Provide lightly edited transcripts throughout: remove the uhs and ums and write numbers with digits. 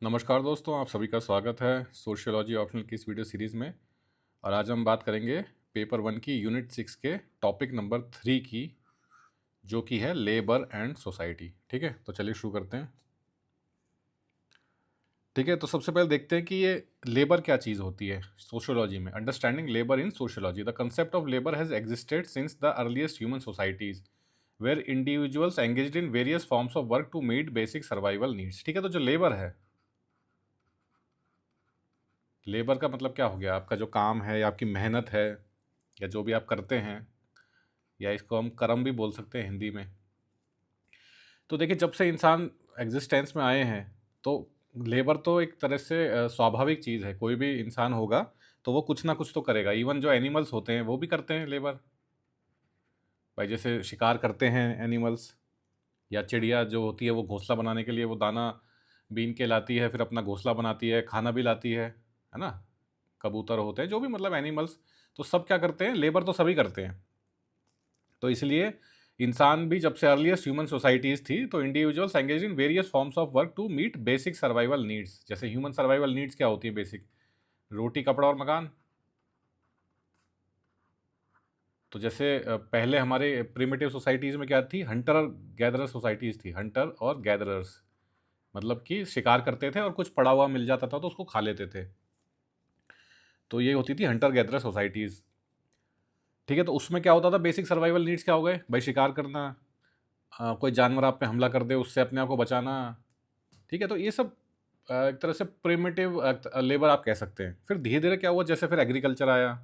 नमस्कार दोस्तों, आप सभी का स्वागत है सोशियोलॉजी ऑप्शनल की इस वीडियो सीरीज़ में। और आज हम बात करेंगे पेपर वन की यूनिट 6 के टॉपिक नंबर 3 की, जो कि है लेबर एंड सोसाइटी। ठीक है, तो चलिए शुरू करते हैं। ठीक है, तो सबसे पहले देखते हैं कि ये लेबर क्या चीज़ होती है सोशियोलॉजी में। Understanding labour in sociology, the concept of labour has existed since the earliest human societies where individuals engaged in various forms of work to meet basic survival needs. ठीक है, तो जो लेबर है, लेबर का मतलब क्या हो गया? आपका जो काम है या आपकी मेहनत है या जो भी आप करते हैं, या इसको हम कर्म भी बोल सकते हैं हिंदी में। तो देखिए, जब से इंसान एग्जिस्टेंस में आए हैं, तो लेबर तो एक तरह से स्वाभाविक चीज़ है। कोई भी इंसान होगा तो वो कुछ ना कुछ तो करेगा। इवन जो एनिमल्स होते हैं वो भी करते हैं लेबर। भाई जैसे शिकार करते हैं एनिमल्स, या चिड़िया जो होती है वो घोंसला बनाने के लिए वो दाना बीन के लाती है, फिर अपना घोंसला बनाती है, खाना भी लाती है ना? कबूतर होते हैं, जो भी मतलब एनिमल्स, तो सब क्या करते हैं? लेबर तो सभी करते हैं। तो इसलिए इंसान भी जब से अर्लीस्ट ह्यूमन सोसाइटीज़ थी, तो individuals engage in various forms of work to meet basic survival needs. जैसे ह्यूमन सर्वाइवल नीड्स क्या होती है? बेसिक रोटी, कपड़ा और मकान। तो जैसे पहले हमारे प्रिमिटिव सोसाइटीज़ में क्या थी? हंटर और गैदरर सोसाइटीज़ थी। हंटर और गैदरर्स मतलब कि शिकार करते थे और कुछ पड़ा हुआ मिल जाता था तो उसको खा लेते थे। तो ये होती थी हंटर गैदरर सोसाइटीज़। ठीक है, तो उसमें क्या होता था? बेसिक सर्वाइवल नीड्स क्या हो गए भाई? शिकार करना, कोई जानवर आप पे हमला कर दे उससे अपने आप को बचाना। ठीक है, तो ये सब एक तरह से प्रिमिटिव लेबर आप कह सकते हैं। फिर धीरे धीरे क्या हुआ? जैसे फिर एग्रीकल्चर आया,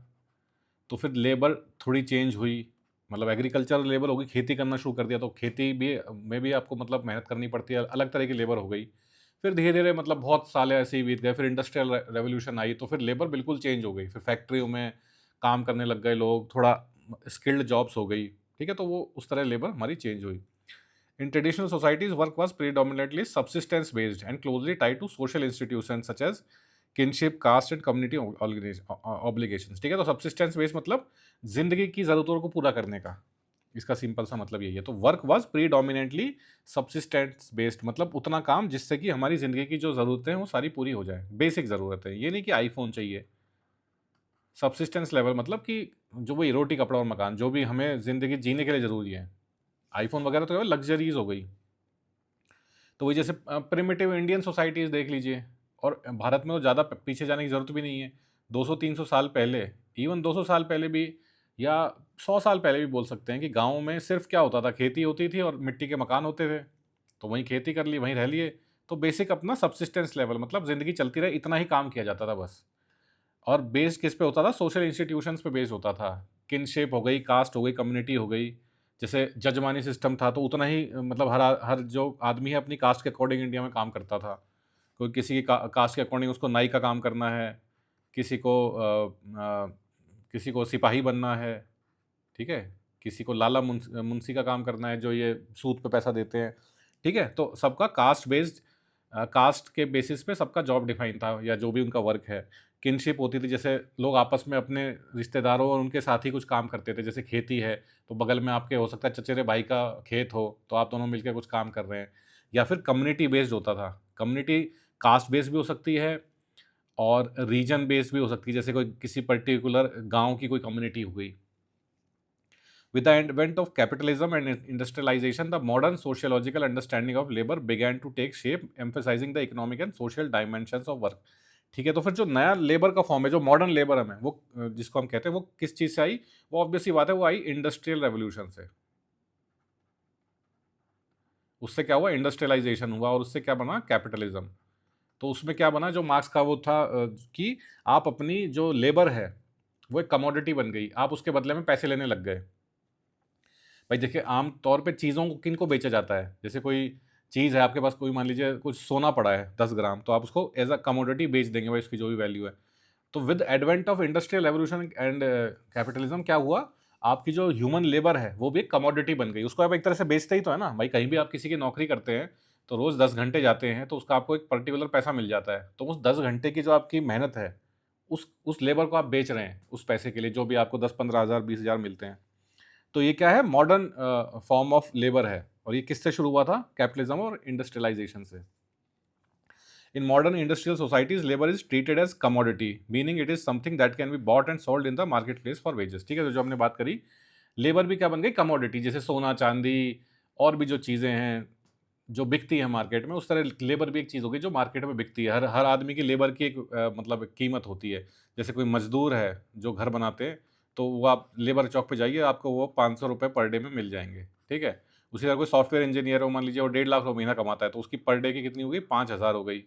तो फिर लेबर थोड़ी चेंज हुई। मतलब एग्रीकल्चर लेबर होगी, खेती करना शुरू कर दिया, तो खेती भी में भी आपको मतलब मेहनत करनी पड़ती है, अलग तरह की लेबर हो गई। फिर धीरे धीरे मतलब बहुत साल ऐसे ही बीत गए, फिर इंडस्ट्रियल रेवोल्यूशन आई, तो फिर लेबर बिल्कुल चेंज हो गई। फिर फैक्ट्रियों में काम करने लग गए लोग, थोड़ा स्किल्ड जॉब्स हो गई। ठीक है, तो वो उस तरह लेबर हमारी चेंज हुई। In traditional societies, work was predominantly subsistence based and closely tied to social institutions such as kinship, caste and community obligations. ठीक है, तो subsistence based मतलब जिंदगी की ज़रूरतों को पूरा करने का, इसका सिंपल सा मतलब यही है। तो work was predominantly subsistence based, मतलब उतना काम जिससे कि हमारी ज़िंदगी की जो ज़रूरतें हैं वो सारी पूरी हो जाए, बेसिक ज़रूरत है। ये नहीं कि आईफोन चाहिए। सब्सिस्टेंस लेवल मतलब कि जो वही रोटी, कपड़ा और मकान, जो भी हमें ज़िंदगी जीने के लिए ज़रूरी है। आईफोन वगैरह तो लग्जरीज हो गई। तो वही जैसे प्रिमिटिव इंडियन सोसाइटीज़ देख लीजिए, और भारत में तो ज़्यादा पीछे जाने की ज़रूरत भी नहीं है। 200-300 साल पहले, इवन 200 साल पहले भी, या 100 साल पहले भी बोल सकते हैं कि गाँव में सिर्फ क्या होता था? खेती होती थी और मिट्टी के मकान होते थे। तो वहीं खेती कर ली, वहीं रह लिए। तो बेसिक अपना सब्सिस्टेंस लेवल मतलब ज़िंदगी चलती रहे, इतना ही काम किया जाता था बस। और बेस्ड किस पे होता था? सोशल इंस्टीट्यूशंस पे बेस्ड होता था। किनशिप हो गई, कास्ट हो गई, कम्युनिटी हो गई। जैसे जजमानी सिस्टम था, तो उतना ही मतलब हर जो आदमी है अपनी कास्ट के अकॉर्डिंग इंडिया में काम करता था। कोई किसी की कास्ट के अकॉर्डिंग उसको नाई का काम करना है, किसी को किसी को सिपाही बनना है, ठीक है? किसी को लाला मुंशी का काम करना है, जो ये सूद पे पैसा देते हैं, ठीक है? तो सबका कास्ट बेस्ड, कास्ट के बेसिस पे सबका जॉब डिफाइन था, या जो भी उनका वर्क है। किनशिप होती थी, जैसे लोग आपस में अपने रिश्तेदारों और उनके साथ ही कुछ काम करते थे। जैसे खेती है, तो बगल में आपके हो सकता है चचेरे भाई का खेत हो, तो आप दोनों मिलकर कुछ काम कर रहे हैं। या फिर कम्युनिटी बेस्ड होता था। कम्युनिटी कास्ट बेस्ड भी हो सकती है और रीजन बेस्ड भी हो सकती है, जैसे कोई किसी पर्टिकुलर गाँव की कोई कम्युनिटी हो गई। With the advent of capitalism and industrialization, the modern sociological understanding of labor began to take shape, emphasizing the economic and social dimensions of work. ठीक है, तो फिर जो नया लेबर का फॉर्म है, जो मॉडर्न लेबर है, वो जिसको हम कहते हैं, वो किस चीज़ से आई? वो ऑब्वियस सी बात है, वो आई इंडस्ट्रियल रेवोल्यूशन से। उससे क्या हुआ? इंडस्ट्रियलाइजेशन हुआ, और उससे क्या बना? कैपिटलिज्म। तो उसमें क्या बना? जो मार्क्स का वो था कि आप अपनी जो लेबर है वो एक कमोडिटी बन गई, आप उसके बदले में पैसे लेने लग गए। भाई देखिए, आम तौर पे चीज़ों को किनको बेचा जाता है? जैसे कोई चीज़ है आपके पास, कोई मान लीजिए कुछ सोना पड़ा है 10 ग्राम, तो आप उसको एज़ अ कमोडिटी बेच देंगे भाई, उसकी जो भी वैल्यू है। तो with advent of industrial revolution and capitalism क्या हुआ? आपकी जो ह्यूमन लेबर है वो भी एक कमोडिटी बन गई। उसको आप एक तरह से बेचते ही तो है ना भाई। कहीं भी आप किसी की नौकरी करते हैं, तो रोज़ 10 घंटे जाते हैं, तो उसका आपको एक पर्टिकुलर पैसा मिल जाता है। तो उस 10 घंटे की जो आपकी मेहनत है, उस लेबर को आप बेच रहे हैं उस पैसे के लिए, जो भी आपको 10-15 हज़ार 20 हज़ार मिलते हैं। तो ये क्या है? मॉडर्न फॉर्म ऑफ लेबर है, और ये किससे शुरू हुआ था? कैपिटलिज्म और इंडस्ट्रियलाइजेशन से। In modern industrial societies labour is treated as commodity, meaning it is something that can be bought and sold in the market place for wages. ठीक है, तो जो हमने बात करी, लेबर भी क्या बन गई, कमोडिटी। जैसे सोना चांदी और भी जो चीज़ें हैं जो बिकती है मार्केट में, उस तरह लेबर भी एक चीज़ होगी जो मार्केट में बिकती है। हर हर आदमी की लेबर की एक मतलब कीमत होती है। जैसे कोई मजदूर है जो घर बनाते हैं, तो वो आप लेबर चौक पे जाइए, आपको वो 500 रुपये पर डे में मिल जाएंगे। ठीक है, उसी तरह कोई सॉफ्टवेयर इंजीनियर हो, मान लीजिए वो 1.5 लाख महीना कमाता है, तो उसकी पर डे की कितनी हो गई, 5,000 हो गई।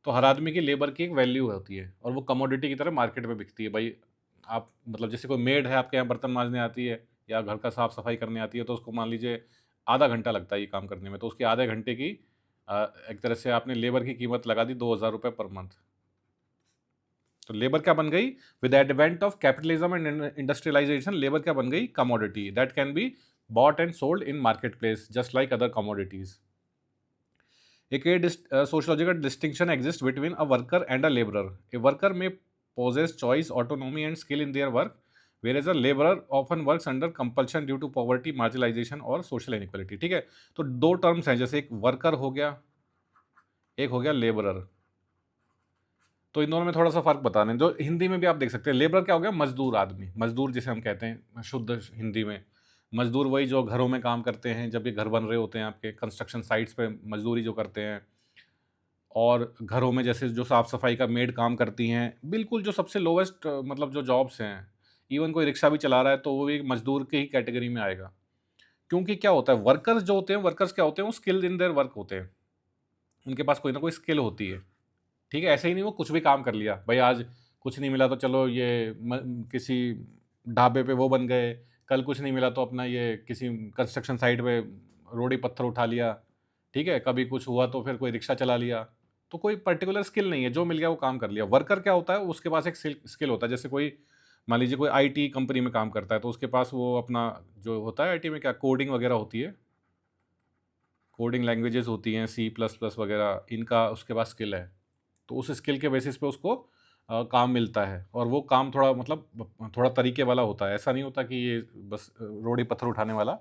तो हर आदमी की लेबर की एक वैल्यू होती है और वो कमोडिटी की तरह मार्केट में बिकती है। भाई आप मतलब जैसे कोई मेड है आपके यहाँ बर्तन मांजने आती है या घर का साफ सफाई करने आती है, तो उसको मान लीजिए आधा घंटा लगता है ये काम करने में, तो उसके आधे घंटे की एक तरह से आपने लेबर की कीमत लगा दी 2,000 रुपये पर मंथ। तो लेबर क्या बन गई, with advent of capitalism and industrialisation, labour क्या बन गई, commodity that can be bought and sold in market place just like other commodities. एक sociological distinction exists between a worker and a laborer. A worker may possess choice, autonomy, and skill in their work, whereas a laborer often works under compulsion due to poverty, marginalization और social inequality। ठीक है, तो दो terms हैं, जैसे एक worker हो गया, एक हो गया लेबरर। तो इन दोनों में थोड़ा सा फर्क बताने, जो हिंदी में भी आप देख सकते हैं। लेबर क्या हो गया, मजदूर आदमी, मजदूर जिसे हम कहते हैं शुद्ध हिंदी में। मजदूर वही जो घरों में काम करते हैं, जब ये घर बन रहे होते हैं आपके कंस्ट्रक्शन साइट्स पे, मजदूरी जो करते हैं। और घरों में जैसे जो साफ़ सफाई का मेड काम करती हैं, बिल्कुल जो सबसे लोवेस्ट मतलब जो जॉब्स हैं, इवन कोई रिक्शा भी चला रहा है तो वो भी एक मजदूर की ही कैटेगरी में आएगा। क्योंकि क्या होता है, वर्कर्स जो होते हैं, वर्कर्स क्या होते हैं, वो स्किल्ड इन देयर वर्क होते हैं। उनके पास कोई ना कोई स्किल होती है। ठीक है, ऐसे ही नहीं वो कुछ भी काम कर लिया, भाई आज कुछ नहीं मिला तो चलो ये किसी ढाबे पे वो बन गए, कल कुछ नहीं मिला तो अपना ये किसी कंस्ट्रक्शन साइट पे रोड़ी पत्थर उठा लिया। ठीक है, कभी कुछ हुआ तो फिर कोई रिक्शा चला लिया। तो कोई पर्टिकुलर स्किल नहीं है, जो मिल गया वो काम कर लिया। वर्कर क्या होता है, उसके पास एक स्किल होता है। जैसे कोई मान लीजिए कोई आईटी कंपनी में काम करता है, तो उसके पास वो अपना जो होता है आईटी में, क्या कोडिंग वगैरह होती है, कोडिंग लैंग्वेजेस होती हैं, C++ वगैरह, इनका उसके पास स्किल है। तो उस स्किल के बेसिस पे उसको काम मिलता है, और वो काम थोड़ा मतलब थोड़ा तरीके वाला होता है। ऐसा नहीं होता कि ये बस रोड़ी पत्थर उठाने वाला।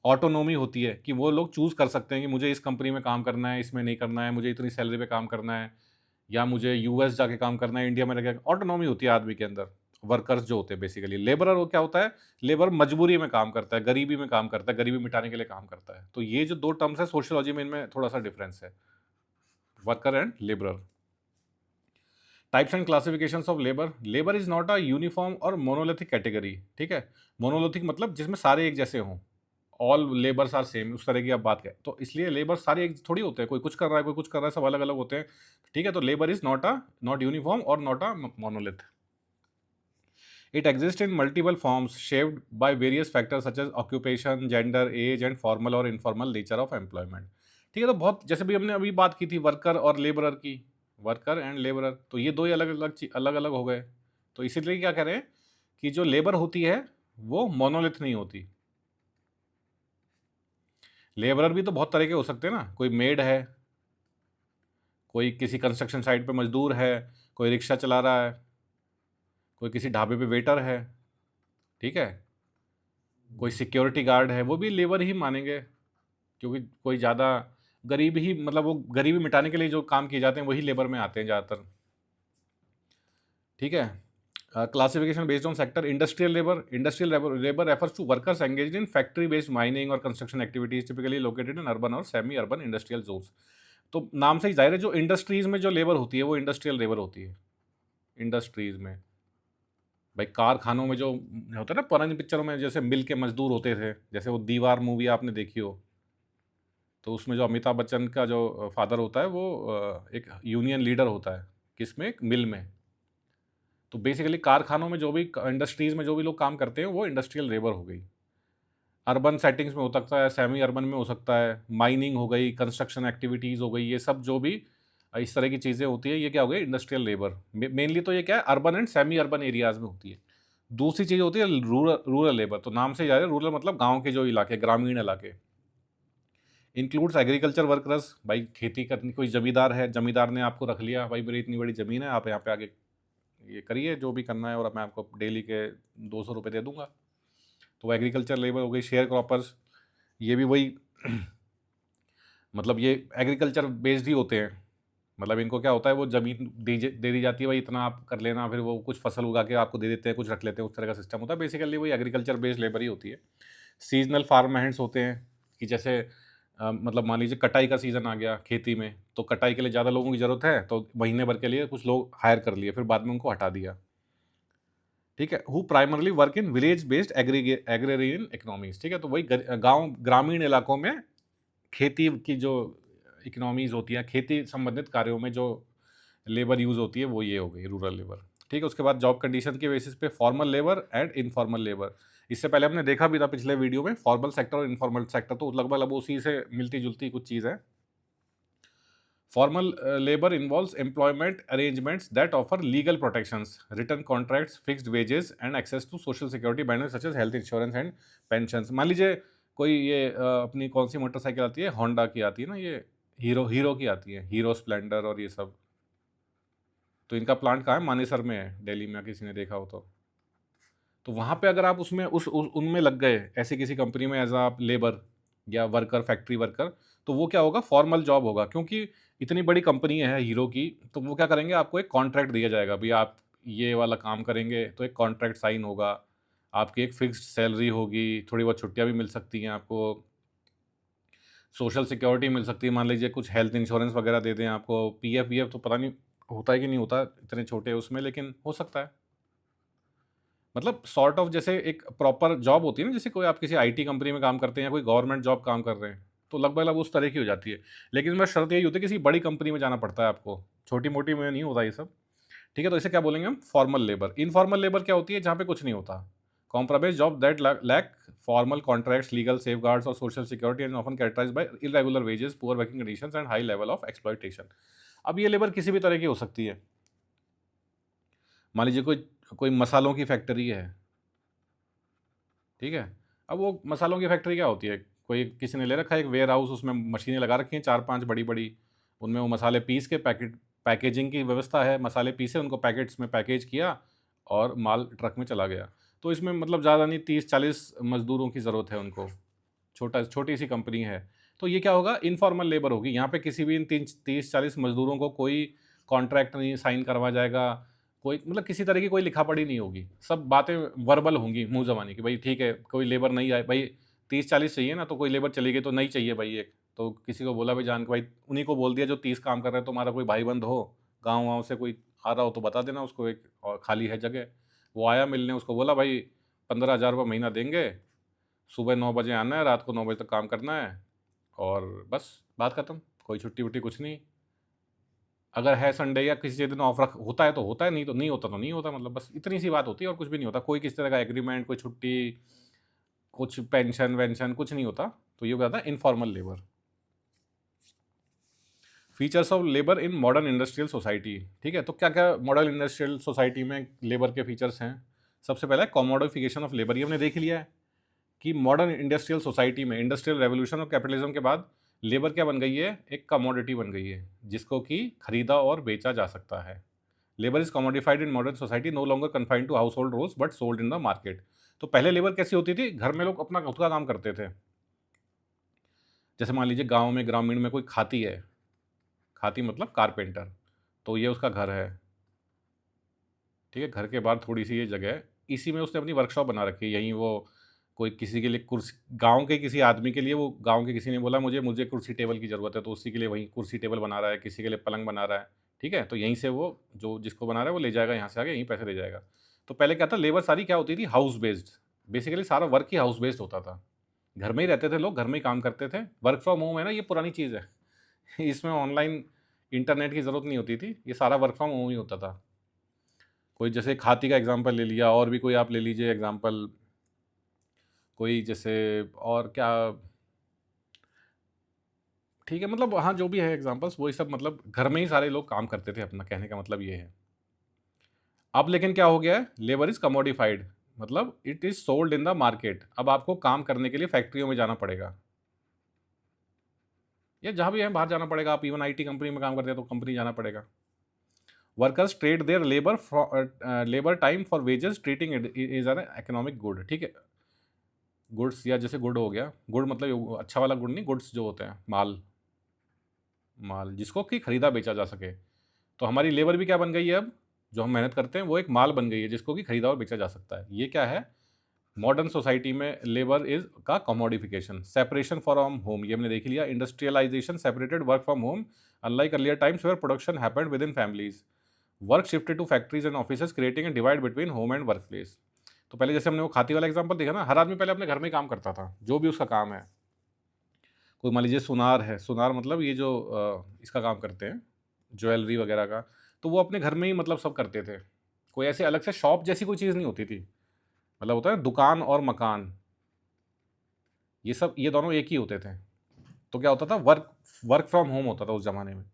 ऑटोनोमी होती है कि वो लोग चूज़ कर सकते हैं कि मुझे इस कंपनी में काम करना है, इसमें नहीं करना है, मुझे इतनी सैलरी पे काम करना है, या मुझे यूएस जाके काम करना है, इंडिया में रह के। ऑटोनॉमी होती है आदमी के अंदर। वर्कर्स जो होते हैं बेसिकली, लेबरर वो क्या होता है, लेबर मजबूरी में काम करता है, गरीबी में काम करता है, गरीबी मिटाने के लिए काम करता है। तो ये जो दो टर्म्स है सोशियोलॉजी में, इनमें थोड़ा सा डिफरेंस है, worker and labourer. Types and classifications of labour, labour is not a uniform और मोनोलिथिक कैटेगरी। ठीक है, मोनोलिथिक मतलब जिसमें सारे एक जैसे हों, ऑल लेबर्स आर सेम, उस तरह की आप बात करें तो इसलिए लेबर सारे एक थोड़ी होते हैं, कोई कुछ कर रहा है, कोई कुछ कर रहा है, सब अलग अलग होते हैं। ठीक है, तो लेबर इज नॉट यूनिफॉर्म और not a monolith. It exist in multiple forms shaped by various factors such as occupation, gender, age and formal और इनफॉर्मल नेचर ऑफ एम्प्लॉयमेंट। ठीक है, तो बहुत जैसे भी हमने अभी बात की थी वर्कर और लेबरर की, वर्कर एंड लेबरर, तो ये दो ही अलग अलग हो गए। तो इसीलिए क्या कह रहे हैं कि जो लेबर होती है वो मोनोलिथ नहीं होती। लेबरर भी तो बहुत तरह के हो सकते हैं ना, कोई मेड है, कोई किसी कंस्ट्रक्शन साइट पे मजदूर है, कोई रिक्शा चला रहा है, कोई किसी ढाबे पे वेटर है। ठीक है, कोई सिक्योरिटी गार्ड है, वो भी लेबर ही मानेंगे, क्योंकि कोई ज़्यादा गरीब ही मतलब वो गरीबी मिटाने के लिए जो काम किए जाते हैं वही लेबर में आते हैं ज़्यादातर। ठीक है, classification based on sector, industrial labour refers to workers engaged in factory based mining और construction activities typically located in urban और सेमी अर्बन इंडस्ट्रियल जोन्स। तो नाम से ही जाहिर है जो इंडस्ट्रीज में जो लेबर होती है वो इंडस्ट्रियल लेबर होती है। इंडस्ट्रीज में भाई कारखानों में जो होता है ना, पुरानी पिक्चरों में जैसे मिल के मजदूर होते थे, जैसे वो दीवार मूवी आपने देखी हो, तो उसमें जो अमिताभ बच्चन का जो फादर होता है वो एक यूनियन लीडर होता है, किसमें, एक मिल में। तो बेसिकली कारखानों में जो भी इंडस्ट्रीज में जो भी लोग काम करते हैं वो इंडस्ट्रियल लेबर हो गई। अर्बन सेटिंग्स में हो सकता है, सेमी अर्बन में हो सकता है, माइनिंग हो गई, कंस्ट्रक्शन एक्टिविटीज़ हो गई, ये सब जो भी इस तरह की चीज़ें होती है, ये क्या हो गई, इंडस्ट्रियल लेबर। मेनली तो ये क्या है, urban and semi urban areas में होती है। दूसरी चीज़ होती है रूरल लेबर, तो नाम से ज़्यादा रूरल मतलब गाँव के जो इलाके, ग्रामीण इलाके। इंक्लूड्स एग्रीकल्चर वर्कर्स, भाई खेती करनी, कोई जमींदार है, जमींदार ने आपको रख लिया, भाई मेरी इतनी बड़ी ज़मीन है, आप यहाँ पे आगे ये करिए जो भी करना है, और मैं आपको डेली के 200 रुपये दे दूंगा। तो वो एग्रीकल्चर लेबर हो गई। शेयर क्रॉपर्स, ये भी वही मतलब ये एग्रीकल्चर बेस्ड ही होते हैं। मतलब इनको क्या होता है, वो ज़मीन दे दी जाती है, भाई इतना आप कर लेना, फिर वो कुछ फसल उगा के आपको दे देते हैं, कुछ रख लेते हैं, उस तरह का सिस्टम होता है। बेसिकली वही एग्रीकल्चर बेस्ड लेबर ही होती है। सीज़नल फार्म हैंड्स होते हैं कि जैसे मतलब मान लीजिए कटाई का सीज़न आ गया खेती में, तो कटाई के लिए ज़्यादा लोगों की ज़रूरत है, तो महीने भर के लिए कुछ लोग हायर कर लिए, फिर बाद में उनको हटा दिया। ठीक है? Who primarily work in village based agrarian economies, ठीक है? तो वही गाँव ग्रामीण इलाकों में खेती की जो इकोनॉमीज़ होती हैं, खेती संबंधित कार्यों में जो लेबर यूज़ होती है, वो ये हो गई रूरल लेबर। ठीक है? उसके बाद जॉब कंडीशन के बेसिस पे formal labour and informal labour. इससे पहले हमने देखा भी था पिछले वीडियो में, फॉर्मल सेक्टर और इनफॉर्मल सेक्टर तो लगभग उसी से मिलती-जुलती कुछ चीज़ है। Formal labor involves employment arrangements that offer legal protections, written contracts, fixed wages, and access to social security benefits such as health insurance and pensions. मान लीजिए कोई ये अपनी कौन सी मोटरसाइकिल आती है, होंडा की आती है ना, ये हीरो हीरो की आती है, हीरो स्प्लेंडर और ये सब। तो इनका प्लांट कहाँ है? मानेसर में है, दिल्ली में, किसी ने देखा हो तो वहाँ पे अगर आप उसमें उनमें लग गए ऐसी किसी कंपनी में एज आप लेबर या वर्कर, फैक्ट्री वर्कर, तो वो क्या होगा? फॉर्मल जॉब होगा, क्योंकि इतनी बड़ी कंपनी है हीरो की, तो वो क्या करेंगे? आपको एक कॉन्ट्रैक्ट दिया जाएगा, भाई आप ये वाला काम करेंगे, तो एक कॉन्ट्रैक्ट साइन होगा, आपकी एक फिक्स्ड सैलरी होगी, थोड़ी बहुत छुट्टियाँ भी मिल सकती हैं आपको, सोशल सिक्योरिटी मिल सकती है, मान लीजिए कुछ हेल्थ इंश्योरेंस वगैरह दे दें आपको, पीएफ वीएफ तो पता नहीं होता है कि नहीं होता इतने छोटे उसमें, लेकिन हो सकता है। मतलब सॉर्ट ऑफ जैसे एक प्रॉपर जॉब होती है ना, जैसे कोई आप किसी आईटी कंपनी में काम करते हैं या कोई गवर्नमेंट जॉब काम कर रहे हैं, तो लगभग उस तरह की हो जाती है। लेकिन इसमें शर्त यही होती है, किसी बड़ी कंपनी में जाना पड़ता है आपको, छोटी मोटी में नहीं होता ये सब। ठीक है? तो इसे क्या बोलेंगे हम? Formal labour. इनफॉर्मल लेबर क्या होती है? जहाँ पे कुछ नहीं होता। Compromise job that lack formal contracts, legal safeguards और social security and often characterized by irregular wages, poor working conditions and high level of exploitation. अब ये लेबर किसी भी तरह की हो सकती है। मान लीजिए कोई कोई मसालों की फैक्ट्री है, ठीक है? अब वो मसालों की फैक्ट्री क्या होती है? कोई किसी ने ले रखा है एक वेयर हाउस, उसमें मशीनें लगा रखी हैं 4-5 बड़ी-बड़ी, उनमें वो मसाले पीस के पैकेजिंग की व्यवस्था है, मसाले पीसे, उनको पैकेट्स में पैकेज किया और माल ट्रक में चला गया। तो इसमें मतलब ज़्यादा नहीं, 30-40 मज़दूरों की ज़रूरत है उनको, छोटी-सी कंपनी है। तो ये क्या होगा? इनफॉर्मल लेबर होगी। यहाँ पे किसी भी इन 30-40 मज़दूरों को कोई कॉन्ट्रैक्ट नहीं साइन करवाया जाएगा, कोई मतलब किसी तरह की कोई लिखा-पढ़ी नहीं होगी। सब बातें वर्बल होंगी, मुँह ज़बानी की, भई ठीक है, कोई लेबर नहीं आए, भई 30-40 चाहिए ना, तो कोई लेबर चली गई तो नहीं चाहिए भाई एक। तो किसी को बोला भाई जान के, भाई उन्हीं को बोल दिया जो 30 काम कर रहे हैं, तुम्हारा कोई भाई-बंध हो, गाँव-वाँव से कोई आ रहा हो तो बता देना उसको, एक और खाली है जगह। वो आया मिलने, उसको बोला भाई 15,000 रुपए महीना देंगे, सुबह 9 बजे आना है, रात को 9 बजे तक काम करना है और बस बात खत्म। कोई छुट्टी-वुट्टी कुछ नहीं। अगर है संडे या किसी दिन ऑफ रख होता है तो होता है, नहीं तो नहीं होता तो नहीं होता, मतलब बस इतनी सी बात होती है और कुछ भी नहीं होता। कोई किसी तरह का एग्रीमेंट, कोई छुट्टी, कुछ पेंशन-वेंशन कुछ नहीं होता। तो ये हो जाता है informal labour. Features of labour in modern industrial society, ठीक है? तो क्या-क्या मॉडर्न इंडस्ट्रियल सोसाइटी में लेबर के फीचर्स हैं? सबसे पहला है कमोडिफिकेशन ऑफ लेबर। ये हमने देख लिया है कि मॉडर्न इंडस्ट्रियल सोसाइटी में इंडस्ट्रियल रेवोल्यूशन और कैपिटलिज्म के बाद लेबर क्या बन गई है? एक कमोडिटी बन गई है, जिसको कि खरीदा और बेचा जा सकता है। Labour is commodified in modern society, no longer confined to house hold roles but sold in the market. तो पहले लेबर कैसी होती थी? घर में लोग अपना खुद का काम करते थे। जैसे मान लीजिए गांव में, ग्रामीण में कोई खाती है, खाती मतलब कारपेंटर, तो ये उसका घर है, ठीक है? घर के बाहर थोड़ी सी ये जगह है, इसी में उसने अपनी वर्कशॉप बना रखी है। यहीं वो कोई किसी के लिए कुर्सी, गांव के किसी आदमी के लिए, वो गांव के किसी ने बोला मुझे मुझे कुर्सी टेबल की ज़रूरत है, तो उसी के लिए वहीं कुर्सी टेबल बना रहा है, किसी के लिए पलंग बना रहा है, ठीक है? तो यहीं से वो जो जिसको बना रहा है वो ले जाएगा, यहाँ से आके यहीं पैसे दे जाएगा। तो पहले क्या था? लेबर सारी क्या होती थी? House based. बेसिकली सारा वर्क ही हाउस बेस्ड होता था। घर में ही रहते थे लोग, घर में ही काम करते थे। वर्क फ्रॉम होम है ना, ये पुरानी चीज़ है। इसमें ऑनलाइन इंटरनेट की ज़रूरत नहीं होती थी, ये सारा वर्क फ्रॉम होम ही होता था। कोई जैसे खाती का एग्जांपल ले लिया, और भी कोई आप ले लीजिए एग्जांपल, कोई जैसे और क्या, ठीक है? मतलब हाँ, जो भी है एग्जांपल्स वही सब, मतलब घर में ही सारे लोग काम करते थे अपना, कहने का मतलब ये है। अब लेकिन क्या हो गया है? लेबर इज कमोडिफाइड, मतलब it is sold in the market. अब आपको काम करने के लिए फैक्ट्रियों में जाना पड़ेगा, या जहाँ भी है बाहर जाना पड़ेगा। आप इवन आईटी कंपनी में काम करते हैं तो कंपनी जाना पड़ेगा। Workers trade their labour time for wages, treating it is an economic good, ठीक है? गुड्स, या जैसे गुड हो गया, गुड मतलब अच्छा वाला गुड नहीं, गुड्स जो होते हैं माल, माल जिसको कि खरीदा बेचा जा सके। तो हमारी लेबर भी क्या बन गई है अब, जो हम मेहनत करते हैं वो एक माल बन गई है जिसको कि खरीदा और बेचा जा सकता है। ये क्या है, मॉडर्न सोसाइटी में लेबर इज का कमोडिफिकेशन। सेपरेशन फ्रॉम होम, ये हमने देख लिया। Industrialisation, separated work from home, unlike earlier times where production happened within families, work shifted to factories and offices creating a divide between home and work place. तो पहले जैसे हमने वो खाती वाला एग्जाम्पल देखा ना, हर आदमी पहले अपने घर में ही काम करता था, जो भी उसका काम है। कोई मान लीजिए सुनार है, सुनार मतलब ये जो इसका काम करते हैं, ज्वेलरी वगैरह का, तो वो अपने घर में ही मतलब सब करते थे। कोई ऐसे अलग से शॉप जैसी कोई चीज़ नहीं होती थी। मतलब होता है दुकान और मकान, ये सब ये दोनों एक ही होते थे। तो क्या होता था, वर्क वर्क फ्रॉम होम होता था उस ज़माने में।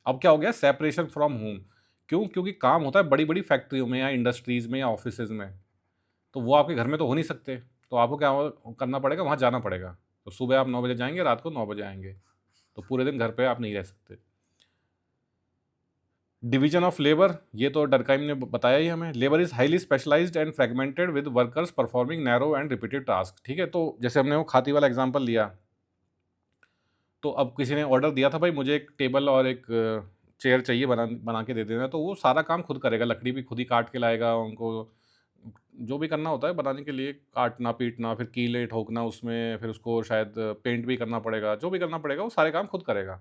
अब क्या हो गया, सेपरेशन फ्रॉम होम। क्यों? क्योंकि काम होता है बड़ी बड़ी फैक्ट्रियों में या इंडस्ट्रीज़ में या ऑफिसेज में, तो वो आपके घर में तो हो नहीं सकते। तो आपको क्या करना पड़ेगा, वहाँ जाना पड़ेगा। तो सुबह आप 9 बजे जाएंगे, रात को 9 बजे आएंगे, तो पूरे दिन घर पे आप नहीं रह सकते। डिवीजन ऑफ लेबर, ये तो डरकाइम ने बताया ही हमें। Labour is highly specialised and fragmented with workers performing narrow and repeated task. ठीक है, तो जैसे हमने वो खाती वाला एग्जांपल लिया, तो अब किसी ने ऑर्डर दिया था, भाई मुझे एक टेबल और एक चेयर चाहिए, बना बना के दे देना। तो वो सारा काम खुद करेगा, लकड़ी भी खुद ही काट के लाएगा, उनको जो भी करना होता है बनाने के लिए, काटना पीटना, फिर कीले ठोकना उसमें, फिर उसको शायद पेंट भी करना पड़ेगा, जो भी करना पड़ेगा वो सारे काम खुद करेगा।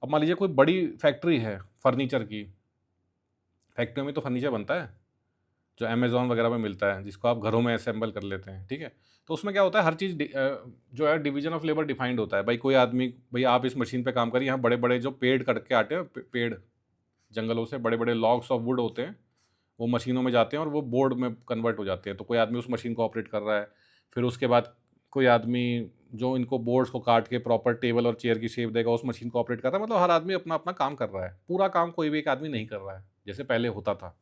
अब मान लीजिए कोई बड़ी फैक्ट्री है फर्नीचर की, फैक्ट्रियों में तो फर्नीचर बनता है जो अमेज़न वगैरह में मिलता है, जिसको आप घरों में असेंबल कर लेते हैं, ठीक है? तो उसमें क्या होता है, हर चीज़ जो है डिवीज़न ऑफ लेबर डिफाइंड होता है। भाई कोई आदमी, भई आप इस मशीन पे काम करिए, यहाँ बड़े-बड़े जो पेड़ कट के आते हैं, पेड़ जंगलों से बड़े-बड़े लॉग्स ऑफ वुड होते हैं, वो मशीनों में जाते हैं और वो बोर्ड में कन्वर्ट हो जाते हैं। तो कोई आदमी उस मशीन को ऑपरेट कर रहा है। फिर उसके बाद कोई आदमी जो इनको बोर्ड्स को काट के प्रॉपर टेबल और चेयर की शेप देगा, उस मशीन को ऑपरेट कर रहा है। मतलब हर आदमी अपना-अपना काम कर रहा है। पूरा काम कोई भी एक आदमी नहीं कर रहा है, जैसे पहले होता था।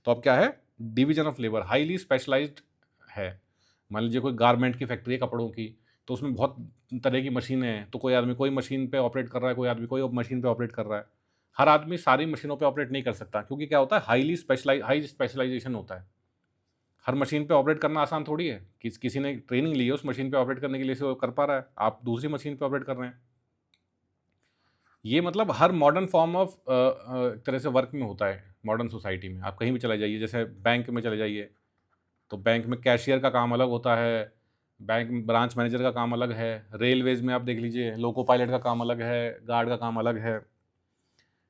तो अब क्या है, division of labour highly specialised है। मान लीजिए कोई गारमेंट की फैक्ट्री है कपड़ों की, तो उसमें बहुत तरह की मशीनें हैं। तो कोई आदमी कोई मशीन पे ऑपरेट कर रहा है, कोई आदमी कोई मशीन पे ऑपरेट कर रहा है। हर आदमी सारी मशीनों पे ऑपरेट नहीं कर सकता, क्योंकि क्या होता है, हाई स्पेशलाइजेशन होता है। हर मशीन पे ऑपरेट करना आसान थोड़ी है। किसी ने ट्रेनिंग ली है उस मशीन पे ऑपरेट करने के लिए, से वो कर पा रहा है, आप दूसरी मशीन पे ऑपरेट कर रहे हैं। ये मतलब हर मॉडर्न फॉर्म ऑफ एक तरह से वर्क में होता है मॉडर्न सोसाइटी में। आप कहीं भी चले जाइए, जैसे बैंक में चले जाइए, तो बैंक में कैशियर का काम अलग होता है, बैंक में ब्रांच मैनेजर का काम अलग है। रेलवेज़ में आप देख लीजिए, लोको पायलट का काम अलग है, गार्ड का काम अलग है।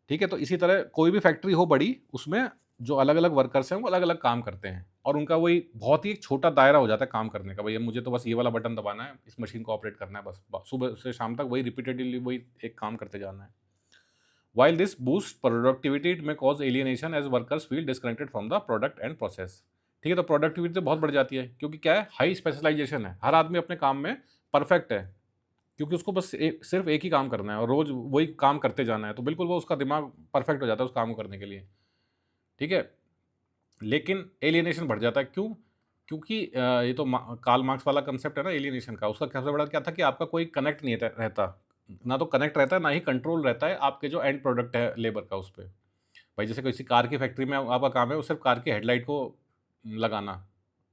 ठीक है, तो इसी तरह कोई भी फैक्ट्री हो बड़ी, उसमें जो अलग-अलग वर्कर्स हैं, वो अलग-अलग काम करते हैं और उनका वही बहुत ही एक छोटा दायरा हो जाता है काम करने का। भई अब मुझे तो बस ये वाला बटन दबाना है, इस मशीन को ऑपरेट करना है बस। सुबह से शाम तक वही रिपीटेडली वही एक काम करते जाना है। While this boosts productivity, it may cause alienation as workers feel disconnected from the product and process। ठीक है, तो प्रोडक्टिविटी तो बहुत बढ़ जाती है, क्योंकि क्या है, हाई स्पेशलाइजेशन है। हर आदमी अपने काम में परफेक्ट है, क्योंकि उसको बस सिर्फ एक ही काम करना है और रोज वही काम करते जाना है। तो बिल्कुल वो उसका दिमाग परफेक्ट हो जाता है उस काम को करने के लिए। ठीक है, लेकिन एलियनेशन बढ़ जाता है। क्यों? क्योंकि ये तो कार्ल मार्क्स वाला कंसेप्ट है ना एलियनेशन का। उसका सबसे बड़ा क्या था कि आपका कोई कनेक्ट नहीं रहता, ना तो कनेक्ट रहता है, ना ही कंट्रोल रहता है आपके जो एंड प्रोडक्ट है लेबर का उस पे। भाई जैसे किसी कार की फैक्ट्री में आपका काम है, वो सिर्फ कार की हेडलाइट को लगाना।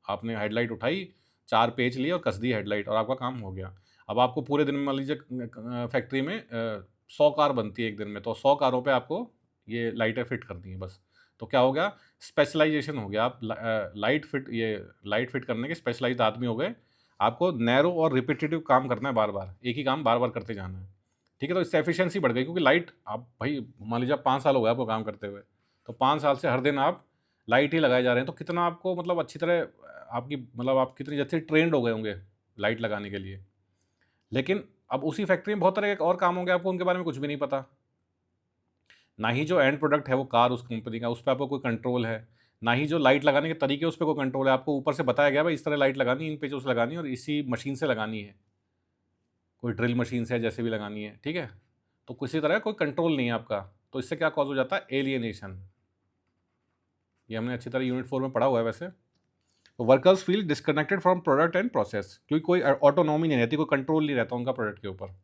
आपने हेडलाइट उठाई, 4 पेच लिए और कस दी हेडलाइट, और आपका काम हो गया। अब आपको पूरे दिन में मान लीजिए फैक्ट्री में 100 कार बनती है एक दिन में, तो 100 कारों पे आपको ये लाइटें फिट करनी है बस। तो क्या हो गया, स्पेशलाइजेशन हो गया। आप लाइट फिट करने के स्पेशलाइज्ड आदमी हो गए। आपको नैरो और रिपीटेटिव काम करना है, बार-बार एक ही काम बार-बार करते जाना है। ठीक है, तो इससे एफिशिएंसी बढ़ गई, क्योंकि लाइट, आप भाई मान लीजिए आप 5 साल हो गए आपको काम करते हुए, तो 5 साल से हर दिन आप लाइट ही लगाए जा रहे हैं, तो कितना आपको मतलब अच्छी तरह आपकी मतलब आप कितनी अच्छे ट्रेंड हो गए होंगे लाइट लगाने के लिए। लेकिन अब उसी फैक्ट्री में बहुत तरह के और काम होंगे, आपको उनके बारे में कुछ भी नहीं पता। ना ही जो एंड प्रोडक्ट है वो कार उस कंपनी का, उस पे आपको कोई कंट्रोल है। ना ही जो लाइट लगाने के तरीके उस पे कोई कंट्रोल है। आपको ऊपर से बताया गया भाई इस तरह लाइट लगानी है, इन पेचों से लगानी है और इसी मशीन से लगानी है। कोई ड्रिल मशीन से जैसे भी लगानी है, ठीक है? तो किसी तरह कोई कंट्रोल नहीं है आपका। तो इससे क्या कॉज़ हो जाता है, एलियनेशन। ये हमने अच्छी तरह यूनिट 4 में पढ़ा हुआ है वैसे। तो workers feel disconnected from product and process, क्योंकि कोई ऑटोनॉमी नहीं रहती, कोई कंट्रोल नहीं रहता उनका प्रोडक्ट के ऊपर।